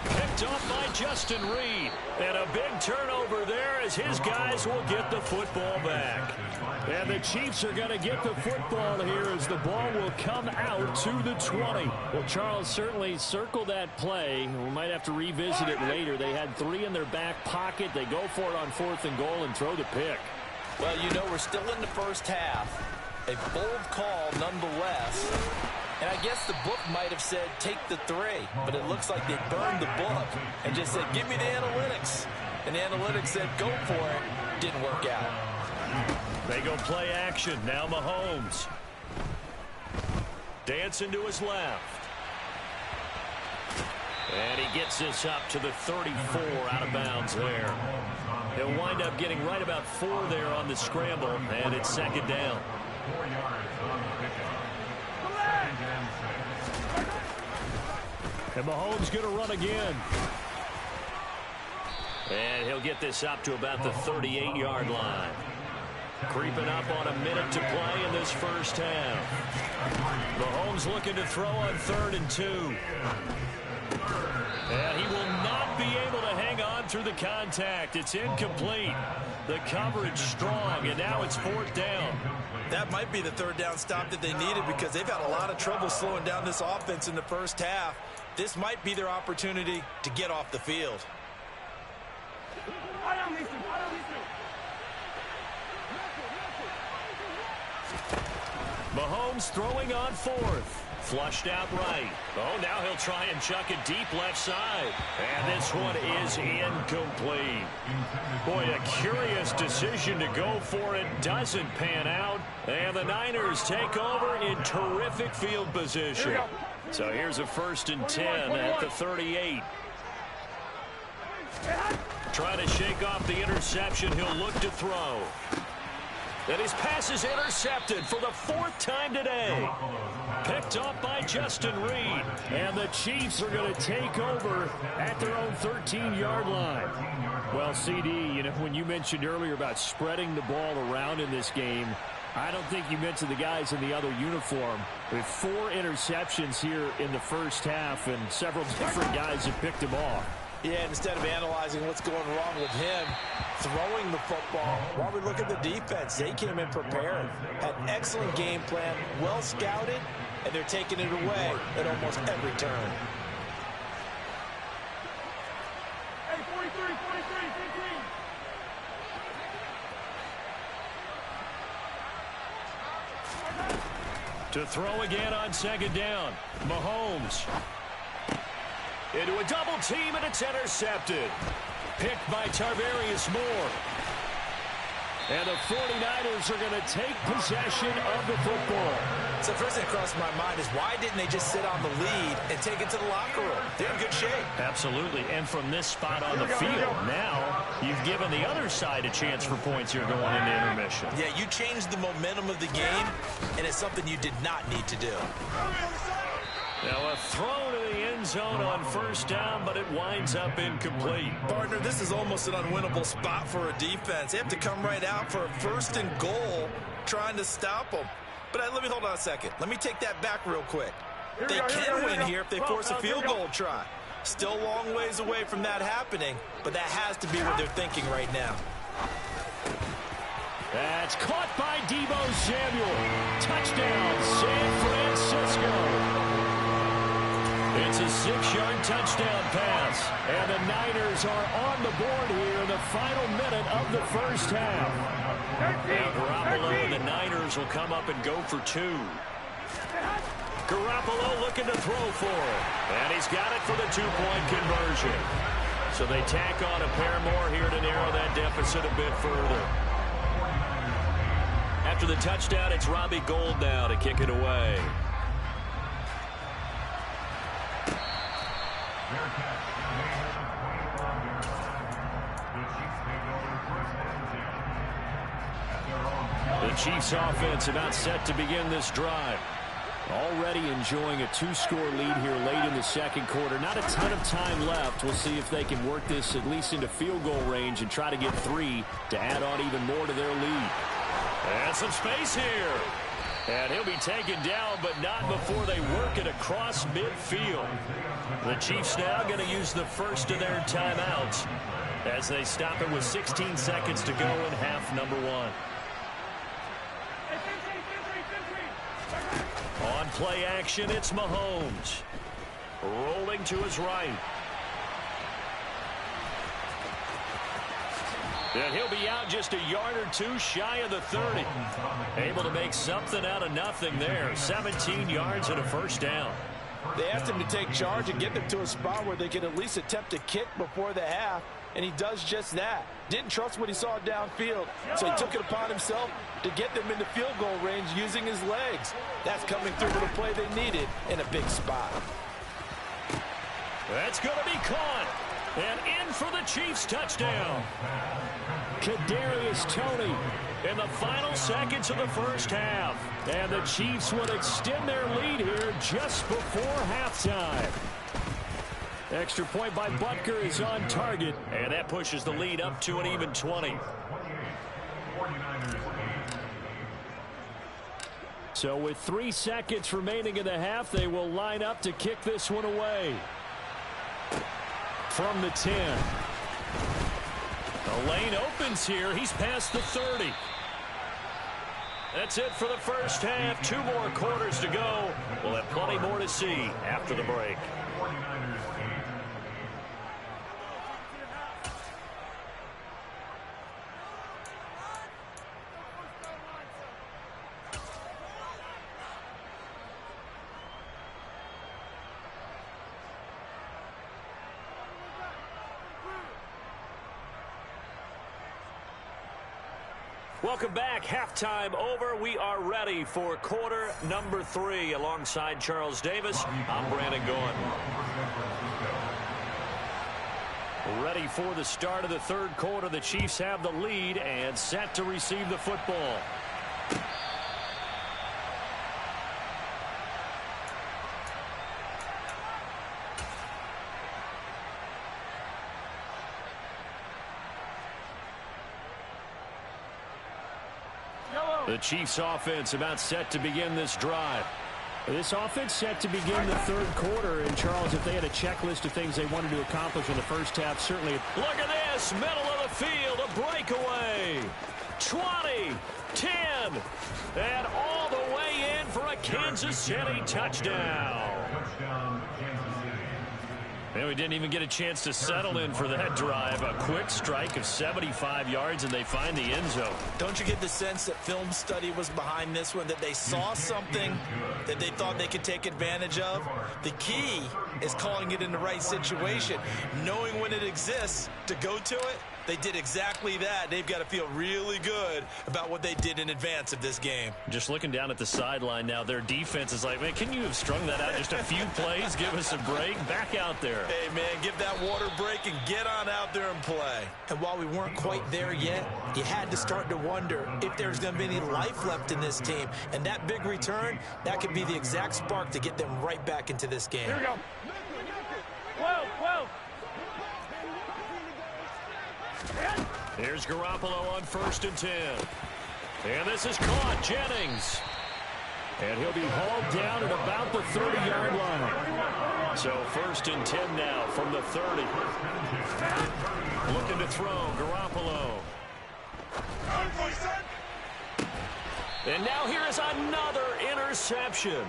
Picked off by Justin Reed. And a big turnover there as his guys will get the football back. And the Chiefs are going to get the football here as the ball will come out to the 20. Well, Charles, certainly circle that play. We might have to revisit it later. They had 3 in their back pocket. They go for it on 4th and goal and throw the pick.
Well, you know, we're still in the first half. A bold call nonetheless. And I guess the book might have said take the 3, but it looks like they burned the book and just said give me the analytics. And the analytics said go for it. Didn't work out.
They go play action. Now Mahomes. Dancing to his left. And he gets this up to the 34 out of bounds there. He'll wind up getting right about 4 there on the scramble, and it's 2nd down.
4 yards on the pickup.
And Mahomes going to run again. And he'll get this up to about the 38-yard line. Creeping up on a minute to play in this first half. Mahomes looking to throw on 3rd and 2. And he will not be able to hang on through the contact. It's incomplete. The coverage strong, and now it's 4th down.
That might be the 3rd down stop that they needed because they've had a lot of trouble slowing down this offense in the first half. This might be their opportunity to get off the field.
Mahomes throwing on 4th. Flushed out right. Oh, now he'll try and chuck it deep left side. And this one is incomplete. Boy, a curious decision to go for it. Doesn't pan out. And the Niners take over in terrific field position. So here's a 1st and 10 at the 38. Trying to shake off the interception. He'll look to throw. And his pass is intercepted for the 4th time today. Picked off by Justin Reed.
And the Chiefs are going to take over at their own 13-yard line. Well, CD, you know, when you mentioned earlier about spreading the ball around in this game, I don't think you mentioned the guys in the other uniform. With 4 interceptions here in the first half, and several different guys have picked them off.
Yeah, instead of analyzing what's going wrong with him, throwing the football, while we look at the defense, they came in prepared, had an excellent game plan, well scouted, and they're taking it away at almost every turn.
Hey, 43, 15.
To throw again on 2nd down. Mahomes. Into a double team, and it's intercepted. Picked by Tarvarius Moore. And the 49ers are going to take possession of the football.
So first thing that crossed my mind is why didn't they just sit on the lead and take it to the locker room? They're in good shape.
Absolutely. And from this spot on the field, now you've given the other side a chance for points here going into intermission.
Yeah, you changed the momentum of the game, and it's something you did not need to do.
Now a throw to the end zone on 1st down, but it winds up incomplete.
Partner, this is almost an unwinnable spot for a defense. They have to come right out for a 1st and goal trying to stop them. But let me hold on a second. Let me take that back real quick. They can win here if they force a field goal try. Still a long ways away from that happening, but that has to be what they're thinking right now.
That's caught by Deebo Samuel. Touchdown, San Francisco.
It's a 6-yard touchdown pass. And the Niners are on the board here in the final minute of the first half. Now Garoppolo and the Niners will come up and go for 2. Garoppolo looking to throw for it. And he's got it for the 2-point conversion. So they tack on a pair more here to narrow that deficit a bit further. After the touchdown, it's Robbie Gould now to kick it away. The Chiefs offense about set to begin this drive. Already enjoying a 2-score lead here late in the 2nd quarter. Not a ton of time left. We'll see if they can work this at least into field goal range and try to get 3 to add on even more to their lead. And some space here. And he'll be taken down, but not before they work it across midfield. The Chiefs now going to use the first of their timeouts as they stop it with 16 seconds to go in half number 1. On play action, it's Mahomes. Rolling to his right. And he'll be out just a yard or 2 shy of the 30. Able to make something out of nothing there. 17 yards and a 1st down.
They asked him to take charge and get them to a spot where they could at least attempt a kick before the half, and he does just that. Didn't trust what he saw downfield, so he took it upon himself to get them into field goal range using his legs. That's coming through with a play they needed in a big spot.
That's going to be caught. And in for the Chiefs touchdown.
Kadarius Toney
In the final seconds of the first half.
And the Chiefs would extend their lead here just before halftime.
Extra point by Butker is on target. And that pushes the lead up to an even 20.
So with 3 seconds remaining in the half, they will line up to kick this one away.
From the 10. The lane opens here. He's past the 30. That's it for the first half. 2 more quarters to go. We'll have plenty more to see after the break. Welcome back. Halftime over. We are ready for quarter number 3. Alongside Charles Davis, I'm Brandon Gaughan. Ready for the start of the third quarter. The Chiefs have the lead and set to receive the football. The Chiefs offense about set to begin this drive.
This offense set to begin the third quarter. And, Charles, if they had a checklist of things they wanted to accomplish in the first half, certainly.
Look at this. Middle of the field. A breakaway. 20, 10, and all the way in for a Kansas City touchdown. And we didn't even get a chance to settle in for that drive. A quick strike of 75 yards, and they find the end zone.
Don't you get the sense that film study was behind this one, that they saw something that they thought they could take advantage of? The key is calling it in the right situation, knowing when it exists to go to it. They did exactly that. They've got to feel really good about what they did in advance of this game.
Just looking down at the sideline now, their defense is like, man, can you have strung that out just a few plays? Give us a break. Back out there.
Hey, man, give that water break and get on out there and play. And while we weren't quite there yet, you had to start to wonder if there's going to be any life left in this team. And that big return, that could be the exact spark to get them right back into this game.
Here we go.
Whoa, whoa.
Here's Garoppolo on 1st and 10. And this is caught. Jennings.
And he'll be hauled down at about the 30-yard line.
So 1st and 10 now from the 30. Looking to throw. Garoppolo. And now here is another interception.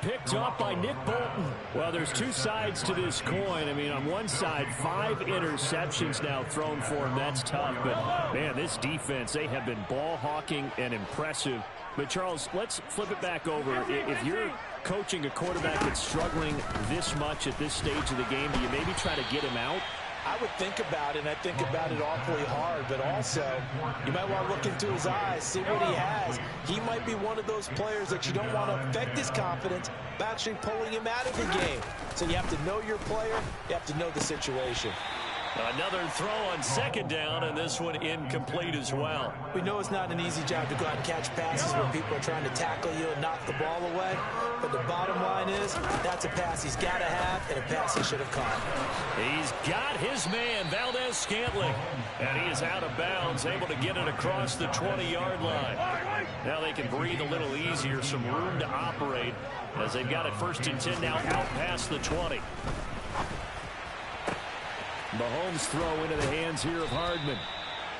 Picked off by Nick Bolton. Well, there's two sides to this coin. I mean, on one side, 5 interceptions now thrown for him. That's tough. But, man, this defense, they have been ball hawking and impressive. But, Charles, let's flip it back over. If you're coaching a quarterback that's struggling this much at this stage of the game, do you maybe try to get him out?
I would think about it, and I think about it awfully hard, but also you might want to look into his eyes, see what he has. He might be one of those players that you don't want to affect his confidence by actually pulling him out of the game. So you have to know your player, you have to know the situation.
Another throw on 2nd down, and this one incomplete as well.
We know it's not an easy job to go out and catch passes where people are trying to tackle you and knock the ball away. But the bottom line is, that's a pass he's got to have and a pass he should have caught.
He's got his man, Valdez-Scantling. And he is out of bounds, able to get it across the 20-yard line. Now they can breathe a little easier, some room to operate as they've got it 1st and 10 now out past the 20.
Mahomes throw into the hands here of Hardman.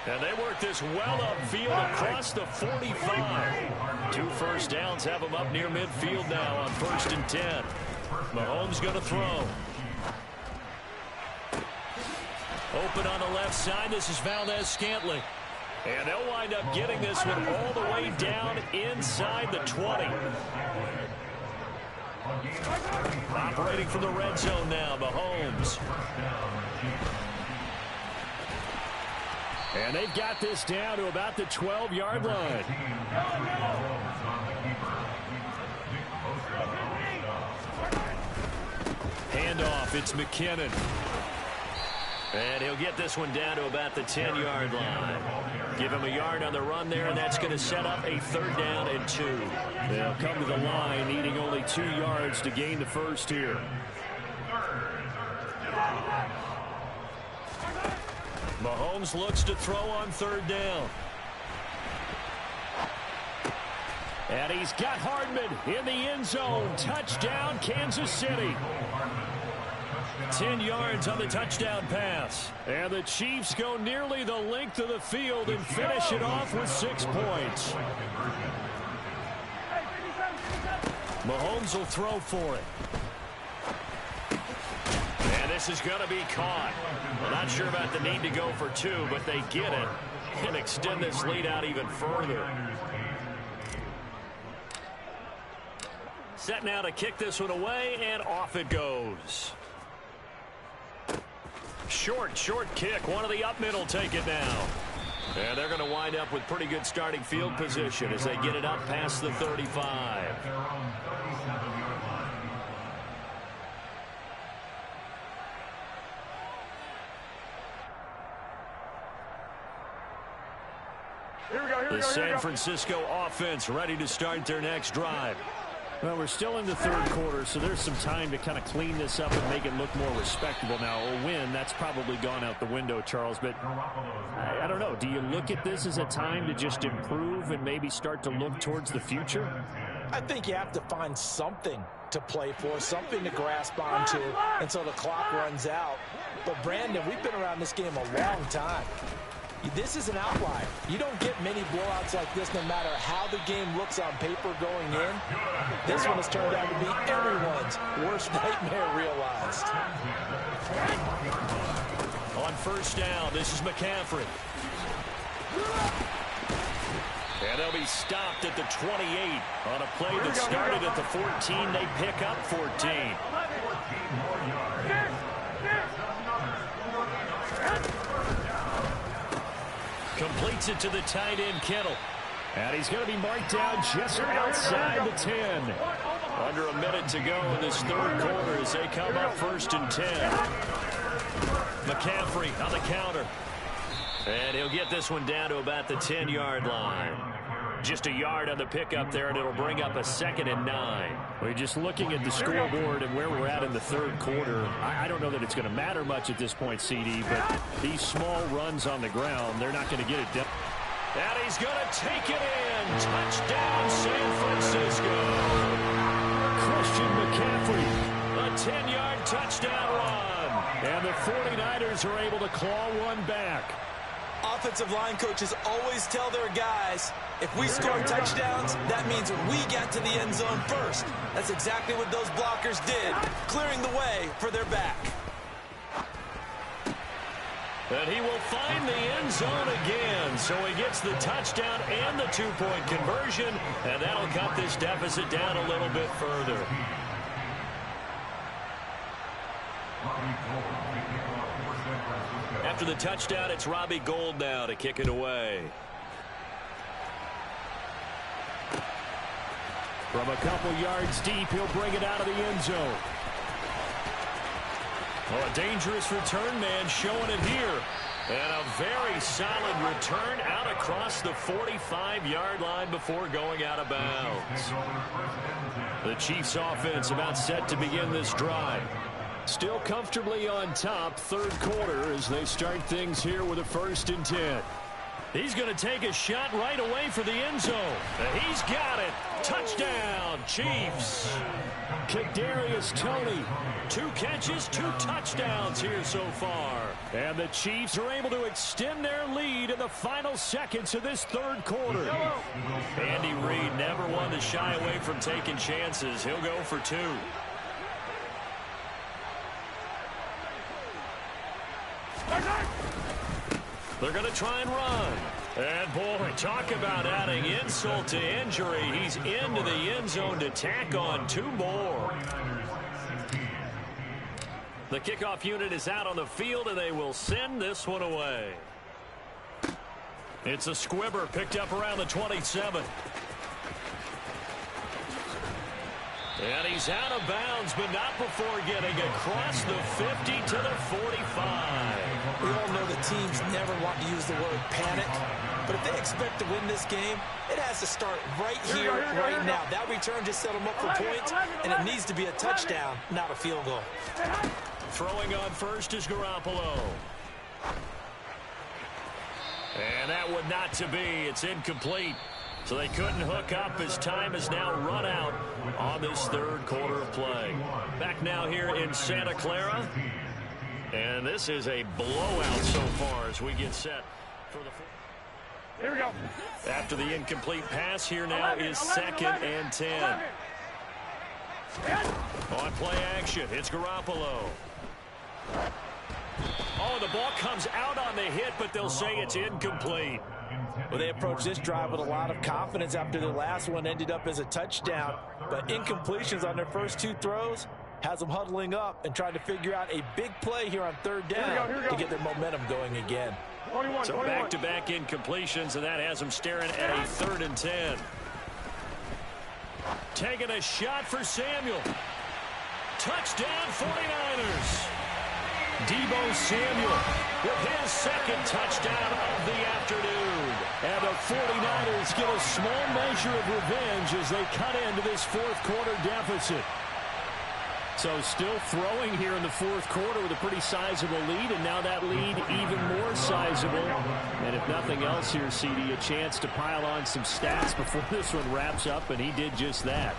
And they work this well upfield across the 45. 2 first downs have them up near midfield now on 1st and 10. Mahomes going to throw. Open on the left side. This is Valdez-Scantling. And they'll wind up getting this one all the way down inside the 20. Operating from the red zone now, Mahomes.
And they've got this down to about the 12-yard line.
Handoff, it's McKinnon. And he'll get this one down to about the 10-yard line. Give him a yard on the run there, and that's going to set up a 3rd down and 2.
They'll come to the line, needing only 2 yards to gain the first here.
Mahomes looks to throw on 3rd down.
And he's got Hardman in the end zone. Touchdown, Kansas City.
10 yards on the touchdown pass.
And the Chiefs go nearly the length of the field and finish it off with 6 points.
Mahomes will throw for it. And this is going to be caught. Well, not sure about the need to go for 2, but they get it and extend this lead out even further. Set now to kick this one away, and off it goes. Short kick. One of the up middle take it now. And they're going to wind up with pretty good starting field position as they get it up past the 35. The San Francisco offense ready to start their next drive.
Well, we're still in the third quarter, so there's some time to kind of clean this up and make it look more respectable. Now, a win, that's probably gone out the window, Charles, but I don't know. Do you look at this as a time to just improve and maybe start to look towards the future?
I think you have to find something to play for, something to grasp onto until the clock runs out. But, Brandon, we've been around this game a long time. This is an outlier. You don't get many blowouts like this no matter how the game looks on paper going in. This one has turned out to be everyone's worst nightmare realized.
On first down, this is McCaffrey. And they'll be stopped at the 28 on a play that started at the 14. They pick up 14. Completes it to the tight end, Kittle.
And he's going to be marked down just outside the 10.
Under a minute to go in this third quarter as they come up first and 10. McCaffrey on the counter. And he'll get this one down to about the 10-yard line. Just a yard on the pickup there, and it'll bring up a 2nd and 9.
We're just looking at the scoreboard and where we're at in the third quarter. I don't know that it's going to matter much at this point, CD, but these small runs on the ground, they're not going to get it done.
And he's going to take it in. Touchdown, San Francisco.
Christian McCaffrey.
A 10-yard touchdown run.
And the 49ers are able to claw one back.
Offensive line coaches always tell their guys, if we score touchdowns, that means we got to the end zone first. That's exactly what those blockers did, clearing the way for their back.
And he will find the end zone again, so he gets the touchdown and the 2-point conversion, and that'll cut this deficit down a little bit further. After the touchdown, it's Robbie Gould now to kick it away.
From a couple yards deep, he'll bring it out of the end zone.
Oh, a dangerous return man showing it here. And a very solid return out across the 45-yard line before going out of bounds. The Chiefs offense about set to begin this drive. Still comfortably on top, third quarter, as they start things here with a 1st and 10. He's going to take a shot right away for the end zone. And he's got it. Touchdown, Chiefs.
Kadarius Toney.
2 catches, 2 touchdowns here so far.
And the Chiefs are able to extend their lead in the final seconds of this third quarter.
Andy Reid never one to shy away from taking chances. He'll go for 2. They're going to try and run. And, boy, talk about adding insult to injury. He's into the end zone to tack on 2 more. The kickoff unit is out on the field, and they will send this one away. It's a squibber picked up around the 27. And he's out of bounds, but not before getting across the 50 to the 45.
We all know the teams never want to use the word panic, but if they expect to win this game, it has to start right here, right now. That return just set them up for points, and it needs to be a touchdown, not a field goal.
Throwing on first is Garoppolo. And that would not to be. It's incomplete. So they couldn't hook up as time has now run out on this third quarter of play. Back now here in Santa Clara. And this is a blowout so far as we get set for the...
Here we go.
After the incomplete pass, here now is 2nd and 10. On play action, it's Garoppolo. Oh, the ball comes out on the hit, but they'll say it's incomplete.
Well, they approached this drive with a lot of confidence after their last one ended up as a touchdown. But incompletions on their first 2 throws has them huddling up and trying to figure out a big play here on third down to get their momentum going again.
21,
so back-to-back incompletions, and that has them staring at a 3rd and 10. Taking a shot for Samuel. Touchdown 49ers. Deebo Samuel with his 2nd touchdown of the afternoon. And the 49ers get a small measure of revenge as they cut into this fourth quarter deficit. So still throwing here in the fourth quarter with a pretty sizable lead, and now that lead even more sizable. And if nothing else here, CD, a chance to pile on some stats before this one wraps up, and he did just that.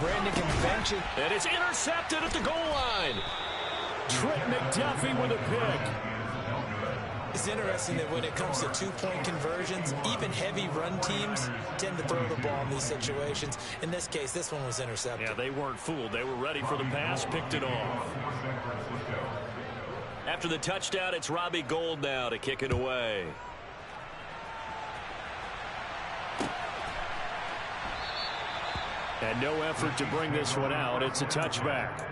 Brandon convention.
And it's intercepted at the goal line. Trent McDuffie with a pick.
It's interesting that when it comes to two-point conversions, even heavy run teams tend to throw the ball in these situations. In this case, this one was intercepted.
Yeah, they weren't fooled. They were ready for the pass, picked it off. After the touchdown, it's Robbie Gould now to kick it away. And no effort to bring this one out. It's a touchback.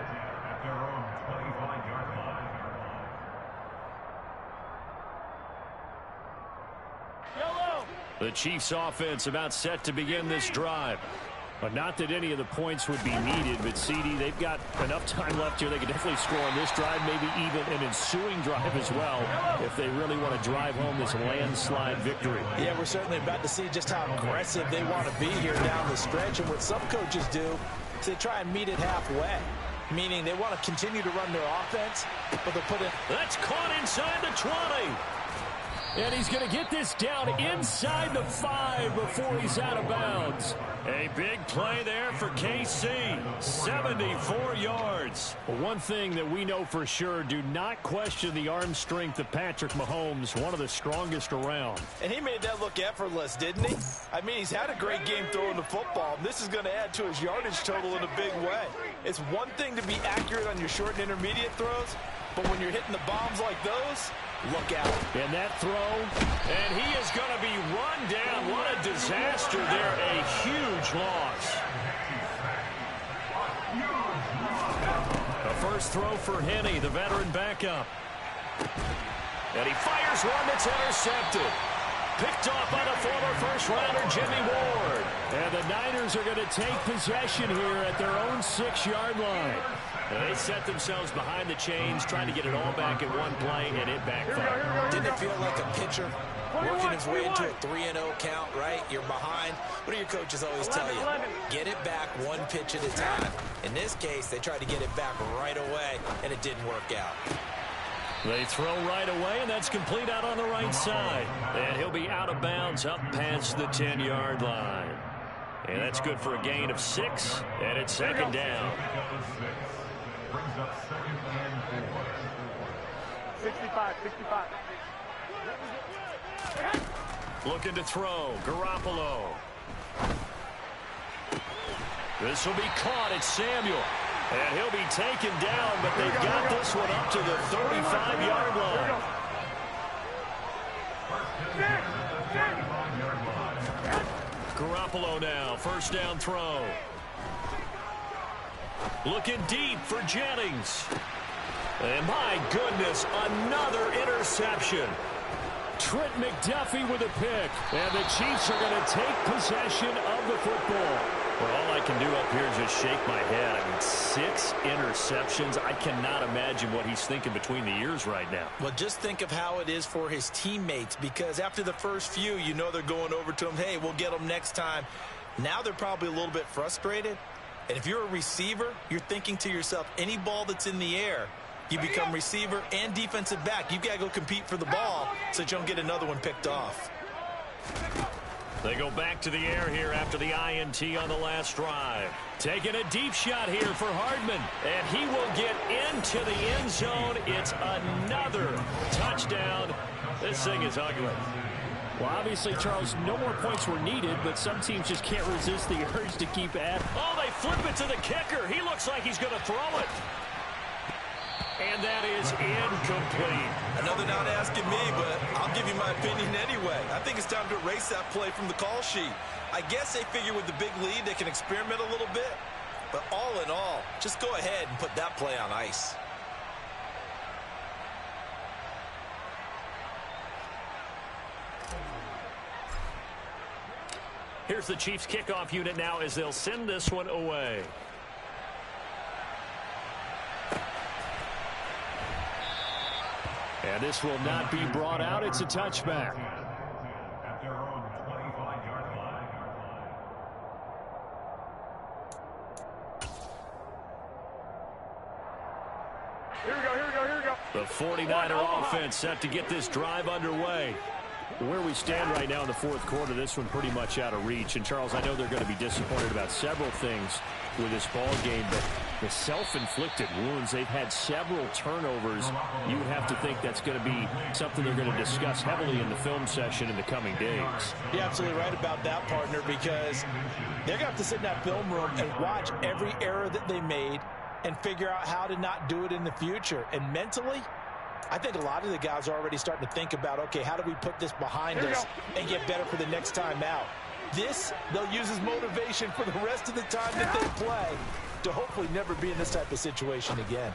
The Chiefs offense about set to begin this drive. But not that any of the points would be needed, but CD, they've got enough time left here. They can definitely score on this drive, maybe even an ensuing drive as well, if they really want to drive home this landslide victory.
Yeah, we're certainly about to see just how aggressive they want to be here down the stretch. And what some coaches do is they try and meet it halfway, meaning they want to continue to run their offense, but they'll put it.
That's caught inside the 20. And he's going to get this down inside the 5 before he's out of bounds. A big play there for KC. 74 yards. One thing that we know for sure, do not question the arm strength of Patrick Mahomes, one of the strongest around.
And he made that look effortless, didn't he? I mean, he's had a great game throwing the football. This is going to add to his yardage total in a big way. It's one thing to be accurate on your short and intermediate throws, but when you're hitting the bombs like those, look out.
And that throw, and he is going to be run down. What a disaster there. A huge loss. The first throw for Henne, the veteran backup. And he fires one that's intercepted. Picked off by the former first-rounder Jimmy Ward. And the Niners are going to take possession here at their own 6-yard line. They set themselves behind the chains, trying to get it all back in one play, and it backfired.
Didn't it feel like a pitcher working his way into a 3-0 count, right? You're behind. What do your coaches always tell you? Get it back one pitch at a time. In this case, they tried to get it back right away, and it didn't work out.
They throw right away, and that's complete out on the right side. And he'll be out of bounds up past the 10-yard line. And that's good for a gain of 6, and it's second down.
Brings up second and 4.
65.
Looking to throw. Garoppolo. This will be caught. It's Samuel. And he'll be taken down, but they've got this one up to the 35-yard line. Garoppolo now. First down throw. Looking deep for Jennings. And my goodness, another interception. Trent McDuffie with a pick. And the Chiefs are going to take possession of the football. Well, all I can do up here is just shake my head. I mean, 6 interceptions. I cannot imagine what he's thinking between the ears right now.
Well, just think of how it is for his teammates, because after the first few, you know they're going over to him, hey, we'll get them next time. Now they're probably a little bit frustrated. And if you're a receiver, you're thinking to yourself, any ball that's in the air, you become receiver and defensive back. You've got to go compete for the ball so that you don't get another one picked off.
They go back to the air here after the INT on the last drive. Taking a deep shot here for Hardman. And he will get into the end zone. It's another touchdown. This thing is ugly. Well, obviously, Charles, no more points were needed, but some teams just can't resist the urge to keep at. Oh, they flip it to the kicker. He looks like he's going to throw it. And that is incomplete.
Another not asking me, but I'll give you my opinion anyway. I think it's time to erase that play from the call sheet. I guess they figure with the big lead they can experiment a little bit. But all in all, just go ahead and put that play on ice.
Here's the Chiefs kickoff unit now as they'll send this one away. And this will not be brought out. It's a touchback.
At their own
Here we go, here we go, here we go.
The 49er offense set to get this drive underway. Where we stand right now in the fourth quarter, this one pretty much out of reach. And, Charles, I know they're going to be disappointed about several things with this ball game, but the self-inflicted wounds, they've had several turnovers. You would have to think that's going to be something they're going to discuss heavily in the film session in the coming days.
You're absolutely right about that, partner, because they're going to have to sit in that film room and watch every error that they made and figure out how to not do it in the future. And mentally, I think a lot of the guys are already starting to think about, okay, how do we put this behind us and get better for the next time out? This, they'll use as motivation for the rest of the time that they play to hopefully never be in this type of situation again.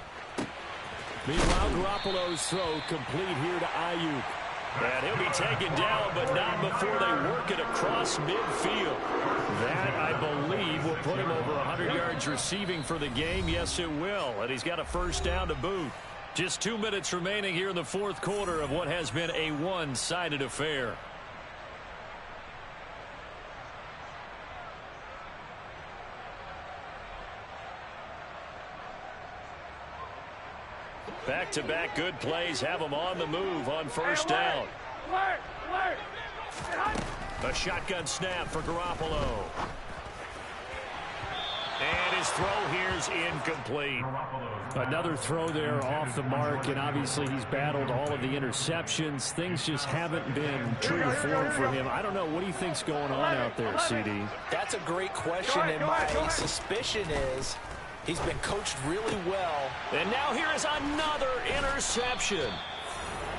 Meanwhile, Garoppolo's throw complete here to Ayuk. And he'll be taken down, but not before they work it across midfield. That, I believe, will put him over 100 yards receiving for the game. Yes, it will. And he's got a first down to boot. Just 2 minutes remaining here in the fourth quarter of what has been a one-sided affair. Back-to-back good plays have them on the move on first down. A shotgun snap for Garoppolo. And his throw here's incomplete. Another throw there off the mark, and obviously he's battled all of the interceptions. Things just haven't been true to form for him. I don't know. What do you think's going on out there, CD?
That's a great question, and my suspicion is he's been coached really well.
And now here is another interception.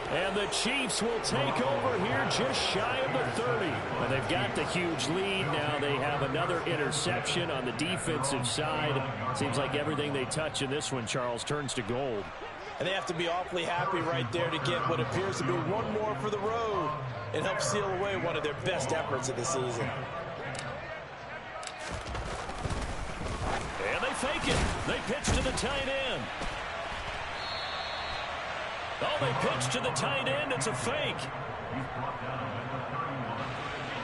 And the Chiefs will take over here just shy of the 30. And they've got the huge lead. Now they have another interception on the defensive side. Seems like everything they touch in this one, Charles, turns to gold.
And they have to be awfully happy right there to get what appears to be one more for the road and help seal away one of their best efforts of the season.
And they fake it. They pitch to the tight end. Oh, they pitch to the tight end. It's a fake.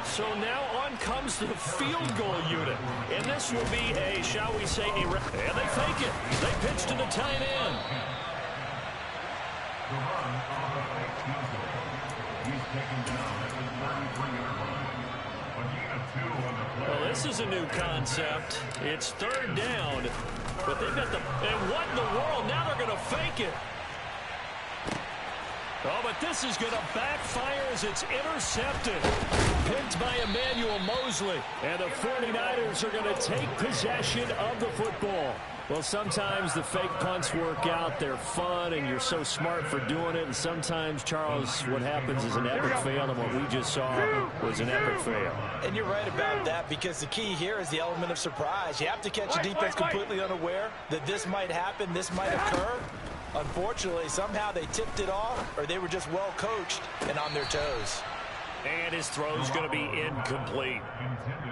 So now on comes the field goal unit. And this will be a, shall we say, and they fake it. They pitch to the tight end. Well, this is a new concept. It's third down. But they've got the, and what in the world? Now they're going to fake it. Oh, but this is going to backfire as it's intercepted. Picked by Emmanuel Mosley. And the 49ers are going to take possession of the football. Well, sometimes the fake punts work out. They're fun, and you're so smart for doing it. And sometimes, Charles, what happens is an epic fail, and what we just saw was an epic fail.
And you're right about that, because the key here is the element of surprise. You have to catch a defense completely unaware that this might happen, this might occur. Unfortunately, somehow they tipped it off, or they were just well coached and on their toes.
And his throw's going to be incomplete.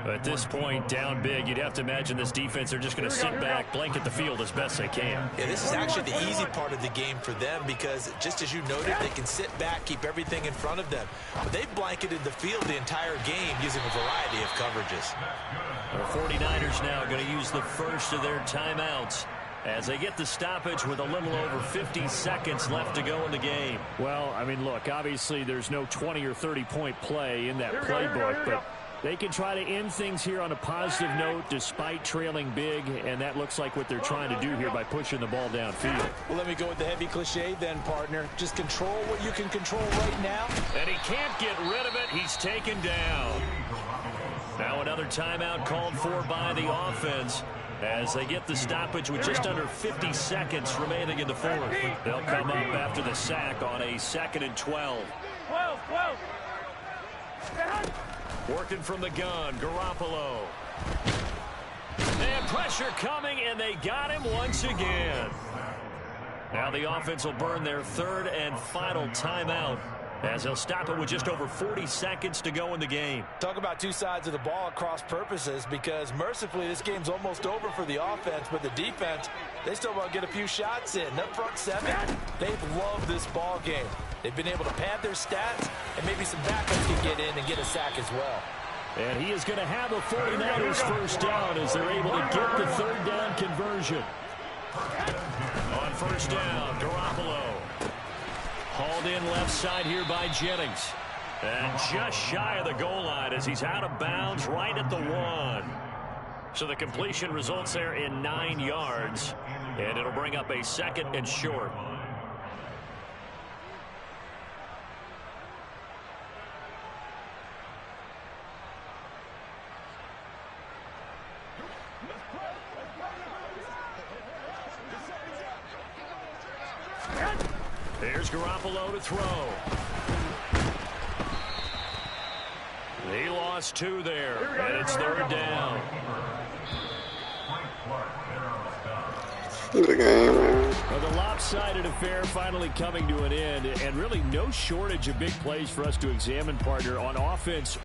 At this point, down big, you'd have to imagine this defense, they're just going to sit back, blanket the field as best they can.
Yeah, this is actually the easy part of the game for them, because just as you noted, they can sit back, keep everything in front of them. But they've blanketed the field the entire game using a variety of coverages.
The 49ers now going to use the first of their timeouts as they get the stoppage with a little over 50 seconds left to go in the game. Well, I mean, look, obviously there's no 20 or 30-point play in that playbook, but they can try to end things here on a positive note despite trailing big, and that looks like what they're trying to do here by pushing the ball downfield.
Well, let me go with the heavy cliche then, partner. Just control what you can control right now.
And he can't get rid of it. He's taken down. Now another timeout called for by the offense as they get the stoppage with just under 50 seconds remaining in the fourth. They'll come up after the sack on a 2nd and 12.
12.
Working from the gun, Garoppolo. And pressure coming, and they got him once again. Now the offense will burn their third and final timeout as they'll stop it with just over 40 seconds to go in the game.
Talk about two sides of the ball at cross purposes, because mercifully this game's almost over for the offense, but the defense, they still want to get a few shots in. Up front seven, they've loved this ball game. They've been able to pad their stats, and maybe some backups can get in and get a sack as well.
And he is going to have a 49ers first down as they're able to get the third down conversion. On first down, Garoppolo. Hauled in left side here by Jennings. And just shy of the goal line as he's out of bounds right at the 1. So the completion results there in 9 yards. And it'll bring up a 2nd and short. Here's Garoppolo to throw. He lost 2 there, and it's 3rd down.
The game, man.
Well, the lopsided affair finally coming to an end, and really no shortage of big plays for us to examine, partner, on offense